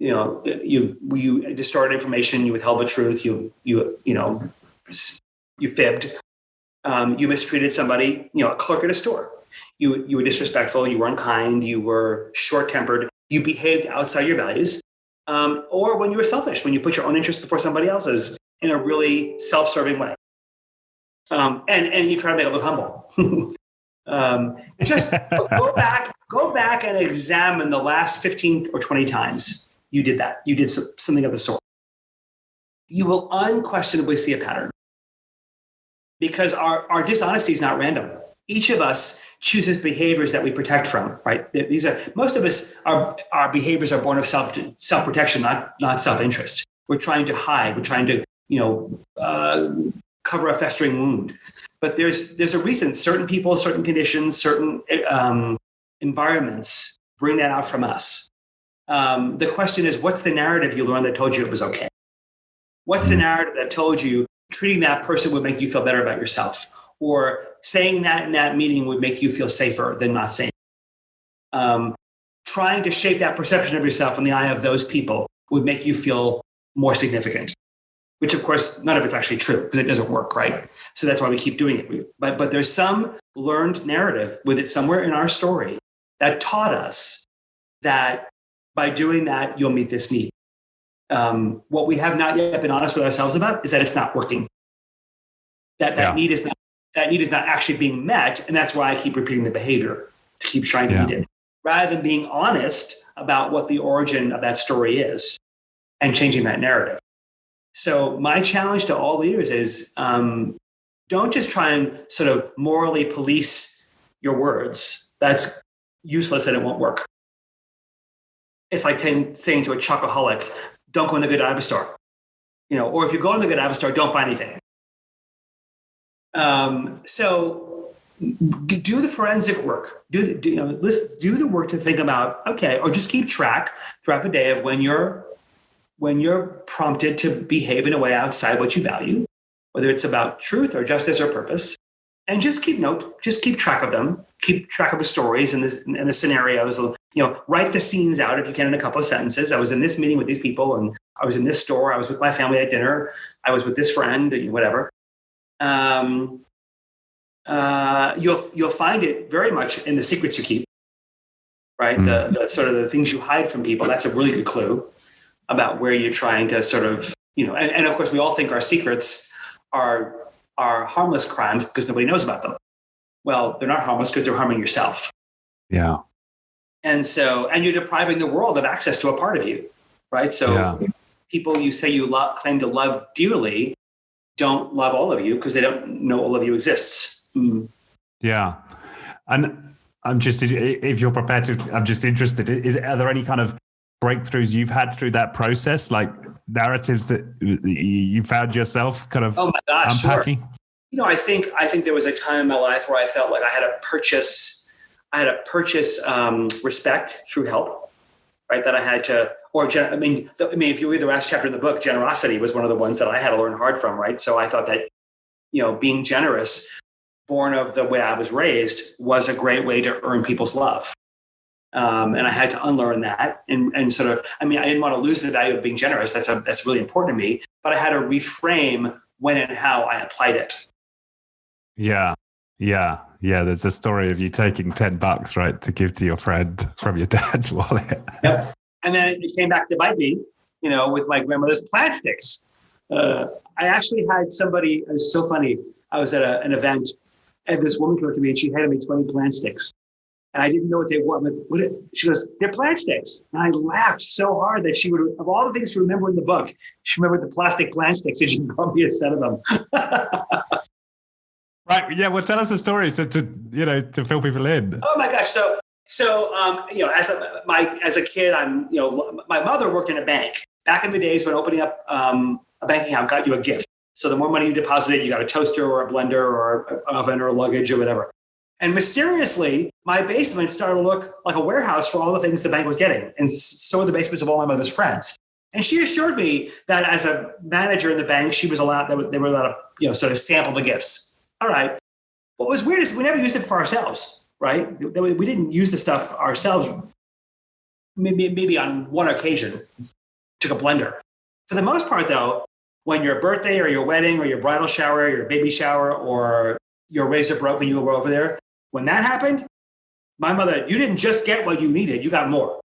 You distorted information, you withheld the truth, you fibbed, you mistreated somebody, a clerk at a store. You were disrespectful, you were unkind, you were short-tempered, you behaved outside your values, or when you were selfish, when you put your own interests before somebody else's in a really self-serving way. And you try to make it look humble. Just go back and examine the last 15 or 20 times you did that. You did something of the sort. You will unquestionably see a pattern because our dishonesty is not random. Each of us chooses behaviors that we protect from, right? Most of us, our behaviors are born of self-protection, not self-interest. We're trying to hide. We're trying to, cover a festering wound. But there's a reason certain people, certain conditions, certain environments bring that out from us. The question is, what's the narrative you learned that told you it was okay? What's the narrative that told you treating that person would make you feel better about yourself? Or saying that in that meeting would make you feel safer than not saying it? Trying to shape that perception of yourself in the eye of those people would make you feel more significant. Which, of course, none of it's actually true because it doesn't work, right? So that's why we keep doing it. But there's some learned narrative with it somewhere in our story that taught us that by doing that, you'll meet this need. What we have not yet been honest with ourselves about is that it's not working. That need is not actually being met, and that's why I keep repeating the behavior to keep trying to meet it, rather than being honest about what the origin of that story is and changing that narrative. So my challenge to all leaders is don't just try and sort of morally police your words. That's useless and it won't work. It's like saying to a chocoholic, don't go in the good Diva store. Or if you go in the good Diva store, don't buy anything. So do the forensic work. Do the work to think about, okay, or just keep track throughout the day of when you're prompted to behave in a way outside what you value, whether it's about truth or justice or purpose, and just keep track of them, keep track of the stories and the scenarios, write the scenes out if you can in a couple of sentences. I was in this meeting with these people and I was in this store. I was with my family at dinner. I was with this friend, whatever. You'll find it very much in the secrets you keep, right? The sort of the things you hide from people. That's a really good clue about where you're trying to sort of, and of course we all think our secrets are harmless crimes because nobody knows about them. Well, they're not harmless because they're harming yourself. Yeah. And you're depriving the world of access to a part of you, right? So people you say you claim to love dearly don't love all of you because they don't know all of you exists. Yeah. And I'm just, if you're prepared to, I'm just interested, are there any kind of breakthroughs you've had through that process, like narratives that you found yourself kind of unpacking? Sure. I think there was a time in my life where I felt like I had to purchase respect through help, right? That I had to, if you read the last chapter in the book, generosity was one of the ones that I had to learn hard from, right? So I thought that, being generous, born of the way I was raised, was a great way to earn people's love. And I had to unlearn that and sort of, I didn't want to lose the value of being generous. That's really important to me, but I had to reframe when and how I applied it. Yeah. There's a story of you taking $10, right, to give to your friend from your dad's wallet. Yep. And then it came back to bite me, with my grandmother's plant sticks. I actually had somebody, it was so funny. I was at an event and this woman came up to me and she handed me 20 plant sticks. And I didn't know what they were. I'm like, she goes, they're plant sticks. And I laughed so hard that she would, of all the things to remember in the book, she remembered the plastic plant sticks and she brought me a set of them. Right. Yeah. Well, tell us a story to fill people in. Oh my gosh. As a kid, my mother worked in a bank. Back in the days when opening up a bank account got you a gift. So the more money you deposited, you got a toaster or a blender or an oven or luggage or whatever. And mysteriously, my basement started to look like a warehouse for all the things the bank was getting. And so were the basements of all my mother's friends. And she assured me that as a manager in the bank, they were allowed to, sort of sample the gifts. All right. What was weird is we never used it for ourselves, right? We didn't use the stuff ourselves. Maybe on one occasion, took a blender. For the most part, though, when your birthday or your wedding or your bridal shower, or your baby shower, or your razor broke and you were over there, when that happened, my mother, you didn't just get what you needed, you got more.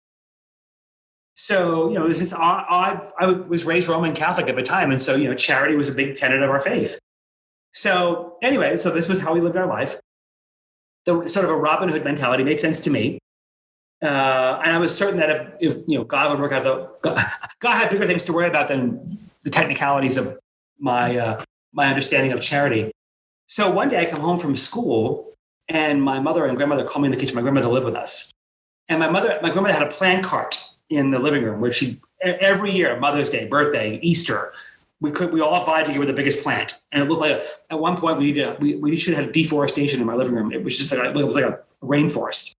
So, this is I was raised Roman Catholic at the time. And so, charity was a big tenet of our faith. So anyway, this was how we lived our life. The sort of a Robin Hood mentality made sense to me. And I was certain that if God would work out God had bigger things to worry about than the technicalities of my understanding of charity. So one day I come home from school and my mother and grandmother call me in the kitchen. My grandmother lived with us. And my grandmother had a plant cart in the living room where every year, Mother's Day, birthday, Easter, we all vied to give her the biggest plant. And it looked like at one point we should have deforestation in my living room. It was just it was like a rainforest.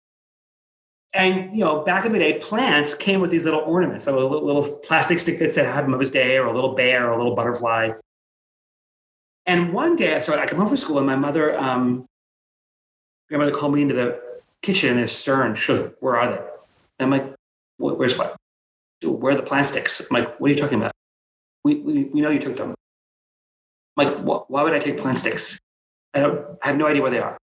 And, back in the day, plants came with these little ornaments, like little plastic stick that said Happy Mother's Day or a little bear or a little butterfly. And one day, so I come home from school and my grandmother called me into the kitchen and they're stirring. She goes, where are they? And I'm like, where's what? Where are the plant sticks? I'm like, what are you talking about? We know you took them. I'm like, why would I take plant sticks? I have no idea where they are.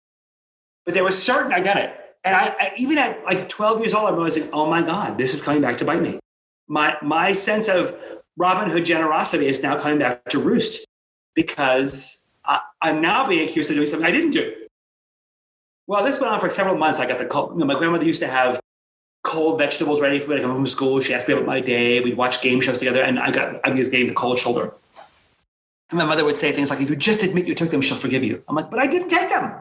But they were certain I got it. And I even at like 12 years old, I'm realizing, oh my God, this is coming back to bite me. My sense of Robin Hood generosity is now coming back to roost because I'm now being accused of doing something I didn't do. Well, this went on for several months. I got the call. My grandmother used to have cold vegetables ready for me to come home from school. She asked me about my day. We'd watch game shows together, and I was getting the cold shoulder. And my mother would say things like, if you just admit you took them, she'll forgive you. I'm like, but I didn't take them.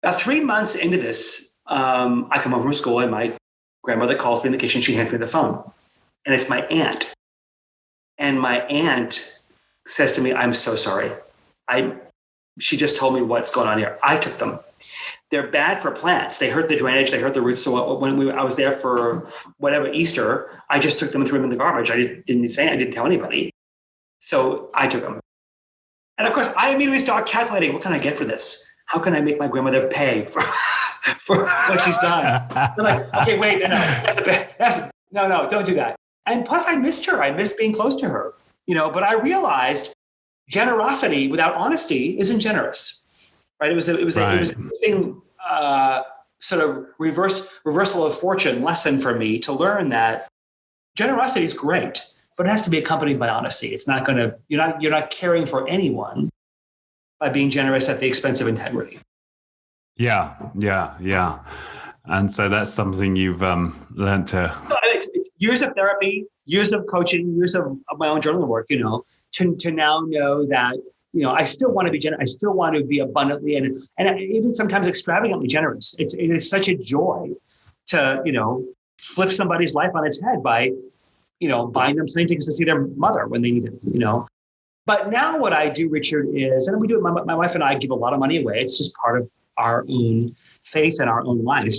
About 3 months into this, I come home from school and my grandmother calls me in the kitchen. She hands me the phone. And it's my aunt. And my aunt says to me, I'm so sorry. She just told me what's going on here. I took them. They're bad for plants. They hurt the drainage. They hurt the roots. So when I was there for whatever Easter, I just took them and threw them in the garbage. I didn't tell anybody. So I took them. And of course, I immediately start calculating, what can I get for this? How can I make my grandmother pay for what she's done? I'm like, okay, wait, no, don't do that. And plus, I missed her. I missed being close to her, But I realized generosity without honesty isn't generous, right? It was an interesting sort of reversal of fortune lesson for me to learn that generosity is great, but it has to be accompanied by honesty. It's not going to. You're not caring for anyone by being generous at the expense of integrity. Yeah. And so that's something you've learned to... Years of therapy, years of coaching, years of my own journaling work, to now know that, I still want to be generous. I still want to be abundantly and even sometimes extravagantly generous. It is such a joy to, flip somebody's life on its head by, buying them plane tickets to see their mother when they need it, But now what I do, Richard, is, and we do it, my wife and I give a lot of money away. It's just part of our own faith and our own life.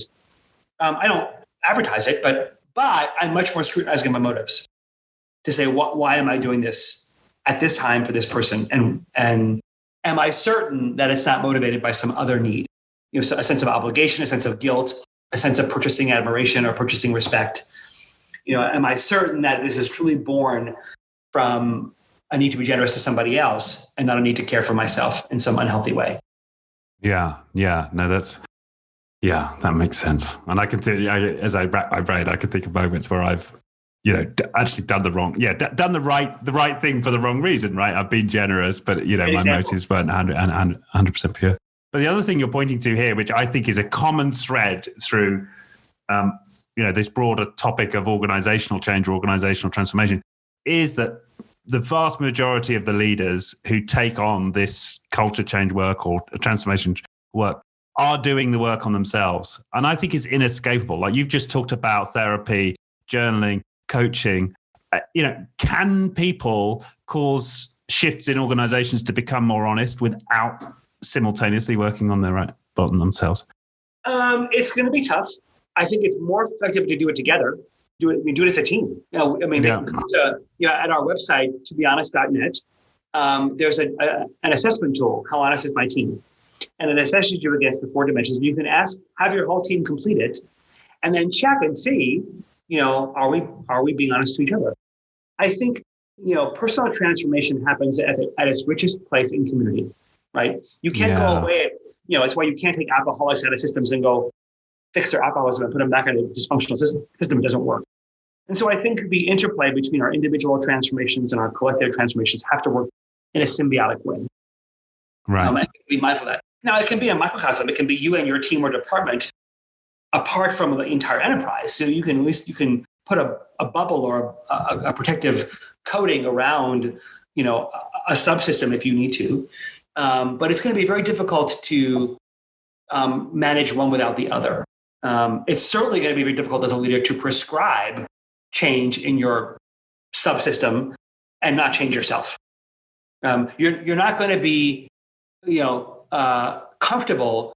I don't advertise it, but I'm much more scrutinizing my motives to say, why am I doing this at this time for this person? And am I certain that it's not motivated by some other need? So a sense of obligation, a sense of guilt, a sense of purchasing admiration or purchasing respect. Am I certain that this is truly born from a need to be generous to somebody else and not a need to care for myself in some unhealthy way? Yeah. No, that makes sense. And I can think, as I wrap my brain, I can think of moments where I've, actually done done the right thing for the wrong reason, right? I've been generous, but my motives weren't 100% pure. But the other thing you're pointing to here, which I think is a common thread through, this broader topic of organizational change or organizational transformation, is that the vast majority of the leaders who take on this culture change work or transformation work are doing the work on themselves. And I think it's inescapable. Like you've just talked about therapy, journaling, coaching. Can people cause shifts in organizations to become more honest without simultaneously working on themselves? It's going to be tough. I think it's more effective to do it together. Do it as a team. At our website, tobehonest.net, there's an assessment tool. How honest is my team? And it assesses you against the 4 dimensions. You can have your whole team complete it, and then check and see, are we being honest to each other? I think, personal transformation happens at its richest place in community, right? You can't go away. It's why you can't take alcoholics out of systems and go fix their alcoholism and put them back in a dysfunctional system. It doesn't work. And so I think the interplay between our individual transformations and our collective transformations have to work in a symbiotic way. Right. And be mindful of that. Now, it can be a microcosm. It can be you and your team or department apart from the entire enterprise. So you can put a bubble or a protective coating around, a subsystem if you need to. But it's going to be very difficult to manage one without the other. It's certainly going to be very difficult as a leader to prescribe change in your subsystem and not change yourself. You're not going to be, comfortable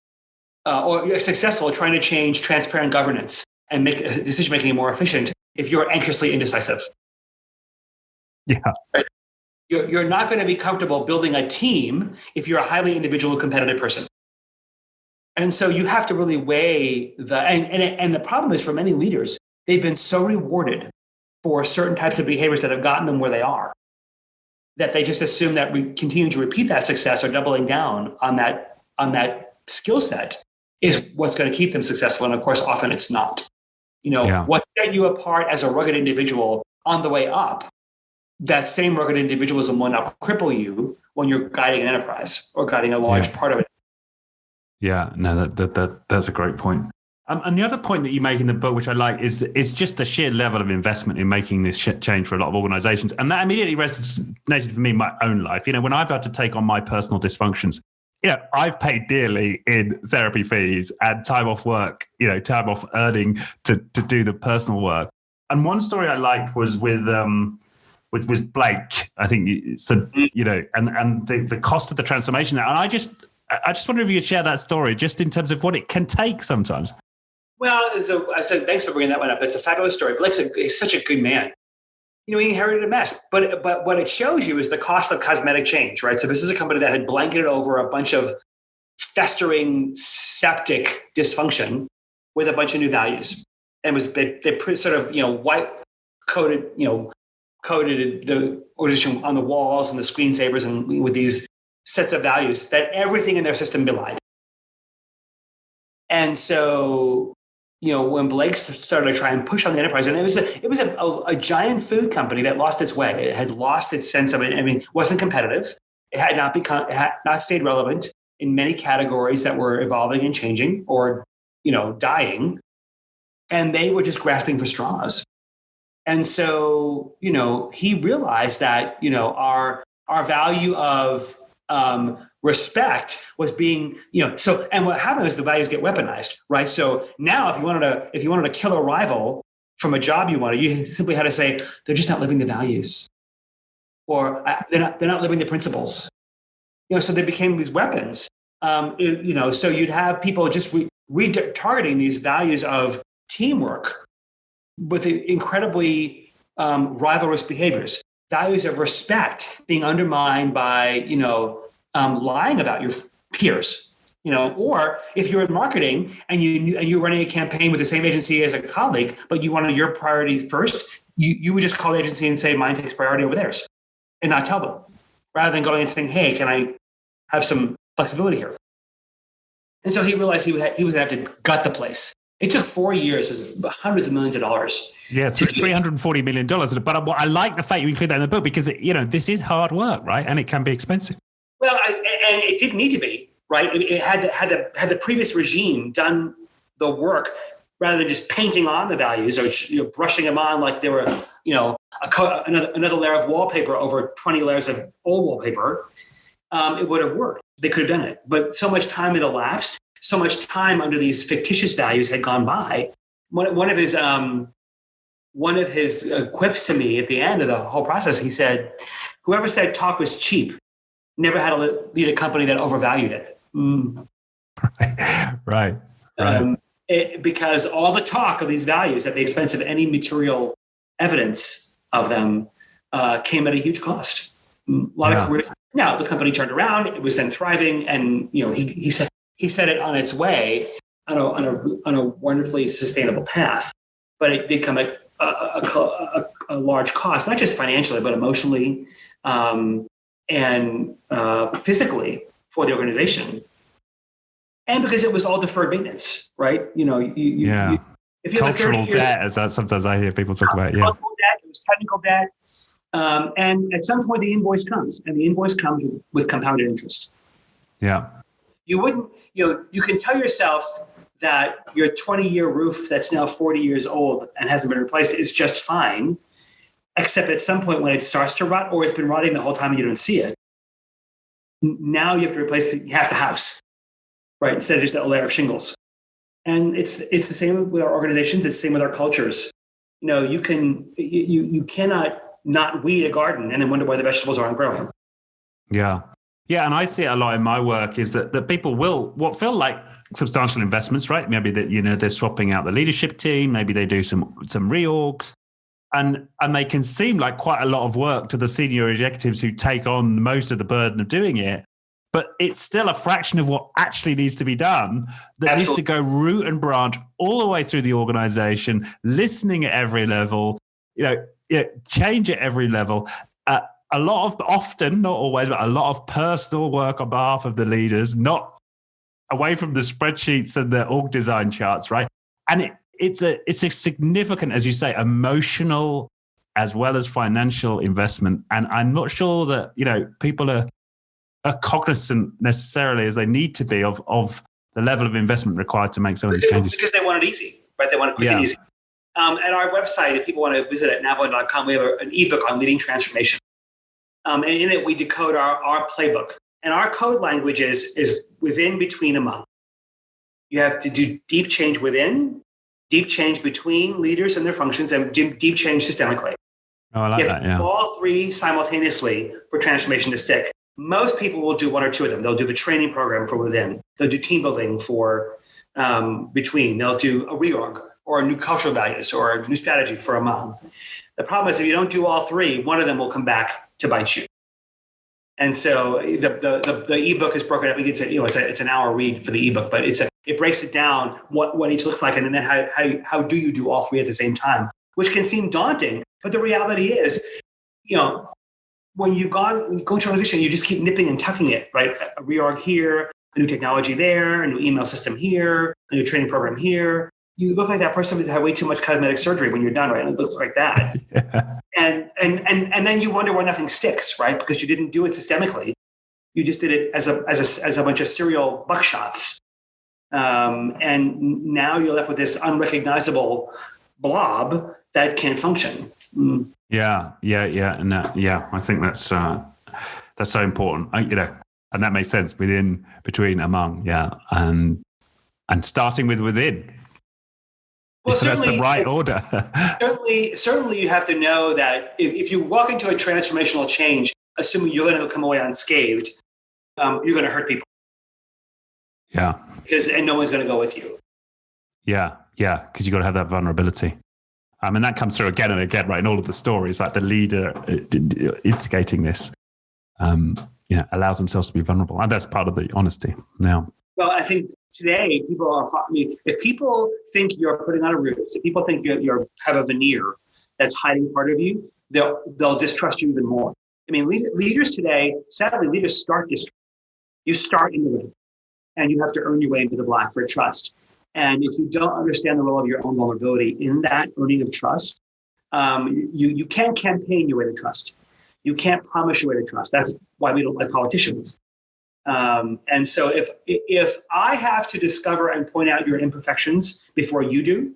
or successful trying to change transparent governance and make decision making more efficient if you're anxiously indecisive. Yeah. Right? You're not going to be comfortable building a team if you're a highly individual competitive person. And so you have to really weigh and the problem is for many leaders, they've been so rewarded for certain types of behaviors that have gotten them where they are, that they just assume that we continue to repeat that success or doubling down on that skill set is what's going to keep them successful. And of course, often it's not. What set you apart as a rugged individual on the way up, that same rugged individualism will not cripple you when you're guiding an enterprise or guiding a large part of it. Yeah, no, that's a great point. And the other point that you make in the book, which I like, is just the sheer level of investment in making this change for a lot of organizations. And that immediately resonated for me in my own life. When I've had to take on my personal dysfunctions, I've paid dearly in therapy fees and time off work, time off earning to do the personal work. And one story I liked was with Blake. I think so, and the cost of the transformation. And I just wonder if you could share that story, just in terms of what it can take sometimes. Well, so I said, thanks for bringing that one up. It's a fabulous story. Blake's he's such a good man. He inherited a mess, but what it shows you is the cost of cosmetic change, right? So this is a company that had blanketed over a bunch of festering septic dysfunction with a bunch of new values, and they sort of white coated the organization on the walls and the screensavers and with these sets of values that everything in their system belied. And so, when Blake started to try and push on the enterprise, and it was a giant food company that lost its way. It had lost its sense of it. It wasn't competitive. It had not stayed relevant in many categories that were evolving and changing or, dying. And they were just grasping for straws. And so, he realized that, our value of respect was being, and what happened is the values get weaponized, right? So now if you wanted to kill a rival from a job you wanted, you simply had to say, they're just not living the values. or they're not living the principles. So they became these weapons. So you'd have people just retargeting these values of teamwork with incredibly rivalrous behaviors, values of respect being undermined by lying about your peers. Or if you're in marketing and you're running a campaign with the same agency as a colleague, but you wanted your priority first, you would just call the agency and say, mine takes priority over theirs, and not tell them, rather than going and saying, hey, can I have some flexibility here? And so he realized he was going to have to gut the place. It took 4 years, it was hundreds of millions of dollars. Yeah, $340 million. But I like the fact you include that in the book because, this is hard work, right? And it can be expensive. Well, and it didn't need to be, right? It had the previous regime done the work rather than just painting on the values or brushing them on like they were, another layer of wallpaper over 20 layers of old wallpaper. It would have worked. They could have done it. But so much time had elapsed, so much time under these fictitious values had gone by. One of his quips to me at the end of the whole process, he said, whoever said talk was cheap never had to lead a company that overvalued it. Right. Because all the talk of these values at the expense of any material evidence of them came at a huge cost. A lot of careers. Now the company turned around; it was then thriving, and he set it on its way on a wonderfully sustainable path. But it did come at a large cost, not just financially, but emotionally and physically for the organization. And because it was all deferred maintenance, right? If you have cultural debt, as sometimes I hear people talk about. Yeah, cultural debt. It was technical debt. And at some point, the invoice comes, and the invoice comes with compounded interest. Yeah. You wouldn't, you can tell yourself that your 20-year roof that's now 40 years old and hasn't been replaced is just fine, except at some point when it starts to rot, or it's been rotting the whole time and you don't see it. Now you have to replace half the house, right? Instead of just a layer of shingles. And it's the same with our organizations. It's the same with our cultures. You cannot not weed a garden and then wonder why the vegetables aren't growing. Yeah. Yeah. And I see it a lot in my work is that people will feel like substantial investments, right? Maybe that, they're swapping out the leadership team. Maybe they do some reorgs and they can seem like quite a lot of work to the senior executives who take on most of the burden of doing it. But it's still a fraction of what actually needs to be done that Absolutely. Needs to go root and branch all the way through the organization, listening at every level, change at every level. A lot of, often, not always, but a lot of personal work on behalf of the leaders, not away from the spreadsheets and the org design charts, right? And it's a significant, as you say, emotional as well as financial investment. And I'm not sure that, people are cognizant necessarily as they need to be of the level of investment required to make some of these changes. Because they want it easy, right? They want it quick and easy. At our website, if people want to visit at navon.com, we have an ebook on leading transformation. And in it, we decode our playbook. And our code language is within, between, among. You have to do deep change within, deep change between leaders and their functions, and deep change systemically. Oh, I like that, yeah. All three simultaneously for transformation to stick. Most people will do one or two of them. They'll do the training program for within. They'll do team building for between. They'll do a reorg or a new cultural values or a new strategy for among. The problem is if you don't do all three, one of them will come back to bite you. And so the ebook is broken up. It's an hour read for the ebook, but it breaks it down what each looks like, and then how do you do all three at the same time, which can seem daunting. But the reality is, when you go into an organization, you just keep nipping and tucking it, right? A reorg here, a new technology there, a new email system here, a new training program here. You look like that person who's had way too much cosmetic surgery when you're done, right? And it looks like that. Yeah. And then you wonder why nothing sticks, right? Because you didn't do it systemically. You just did it as a bunch of serial buckshots. And now you're left with this unrecognizable blob that can't function. Mm. Yeah. And I think that's so important. And that makes sense within, between, among, and starting with within. Well, that's the right order. certainly you have to know that if you walk into a transformational change, assuming you're going to come away unscathed, you're going to hurt people. Yeah. And no one's going to go with you. Yeah. Yeah. Because you got to have that vulnerability. And that comes through again and again, right? In all of the stories, like the leader instigating this, allows themselves to be vulnerable. And that's part of the honesty now. Well, I think today if people think you're putting on a ruse, if people think you have a veneer that's hiding part of you, they'll distrust you even more. I mean, leaders today, sadly, leaders start distrust. You start in the ring, and you have to earn your way into the black for trust. And if you don't understand the role of your own vulnerability in that earning of trust, you can't campaign your way to trust. You can't promise your way to trust. That's why we don't like politicians. And so if I have to discover and point out your imperfections before you do,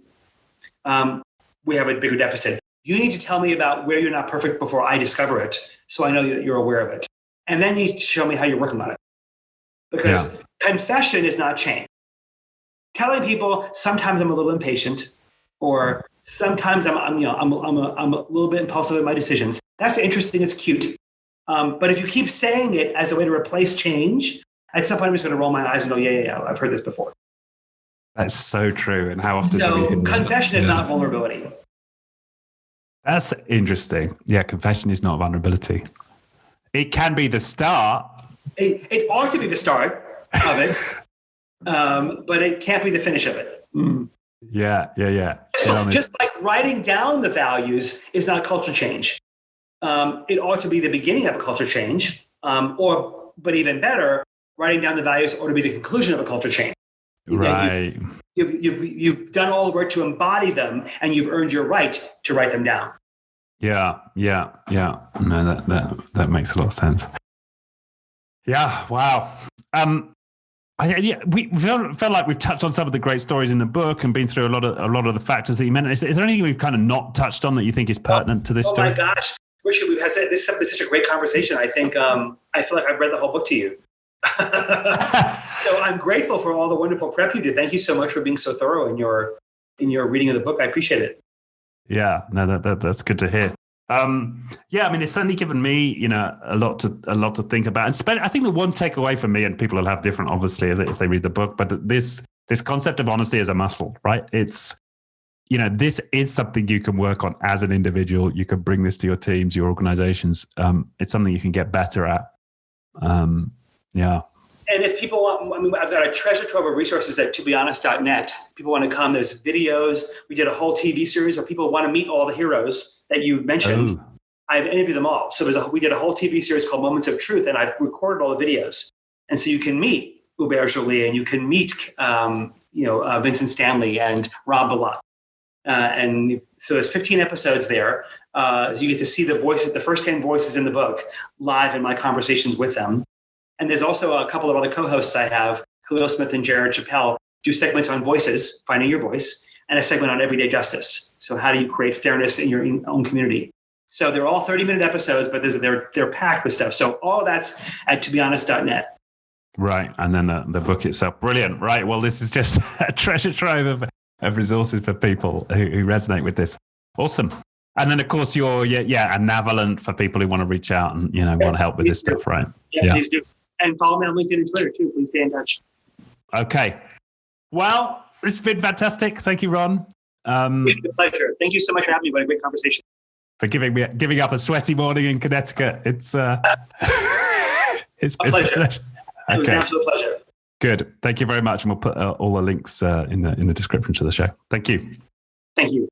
we have a bigger deficit. You need to tell me about where you're not perfect before I discover it, so I know that you're aware of it. And then you need to show me how you're working on it. Because confession is not change. Telling people sometimes I'm a little impatient, or sometimes I'm a little bit impulsive in my decisions. That's interesting. It's cute. But if you keep saying it as a way to replace change, at some point I'm just going to roll my eyes and go, yeah, I've heard this before. That's so true. And how often? So confession is not vulnerability. That's interesting. Yeah, confession is not vulnerability. It can be the start. It ought to be the start of it, but it can't be the finish of it. Mm. Yeah. Just like writing down the values is not culture change. It ought to be the beginning of a culture change, but even better, writing down the values ought to be the conclusion of a culture change. Right. You've done all the work to embody them, and you've earned your right to write them down. Yeah. No, that makes a lot of sense. Yeah. Wow. We felt like we've touched on some of the great stories in the book and been through a lot of the factors that you mentioned. Is there anything we've kind of not touched on that you think is pertinent to this story? Oh my gosh, Richard, we've had this is such a great conversation. I think I feel like I've read the whole book to you. So I'm grateful for all the wonderful prep you did. Thank you so much for being so thorough in your reading of the book. I appreciate it. Yeah, no, that's good to hear. I mean, it's certainly given me, a lot to think about. And I think the one takeaway for me, and people will have different, obviously, if they read the book, but this concept of honesty as a muscle, right? It's, this is something you can work on as an individual. You can bring this to your teams, your organizations. It's something you can get better at. Yeah. And if people want, I've got a treasure trove of resources at tobehonest.net. People want to come, there's videos. We did a whole TV series where people want to meet all the heroes that you mentioned. Oh. I've interviewed them all. So we did a whole TV series called Moments of Truth, and I've recorded all the videos. And so you can meet Hubert Joly, and you can meet, Vincent Stanley and Rob Bilott. And so there's 15 episodes there. So you get to see the first-hand voices in the book live in my conversations with them. And there's also a couple of other co-hosts I have, Khalil Smith and Jared Chappelle, do segments on voices, finding your voice, and a segment on everyday justice. So how do you create fairness in your own community? So they're all 30-minute episodes, but they're packed with stuff. So all that's at tobehonest.net. Right. And then the book itself. Brilliant. Right. Well, this is just a treasure trove of resources for people who resonate with this. Awesome. And then, of course, you're a Navalent for people who want to reach out and, want to help with this stuff, right? Yeah, please do. And follow me on LinkedIn and Twitter, too. Please stay in touch. Okay. Well, this has been fantastic. Thank you, Ron. It's a pleasure. Thank you so much for having me. What a great conversation. For giving up a sweaty morning in Connecticut. It's a pleasure. It was an absolute pleasure. Good. Thank you very much. And we'll put all the links in the description to the show. Thank you. Thank you.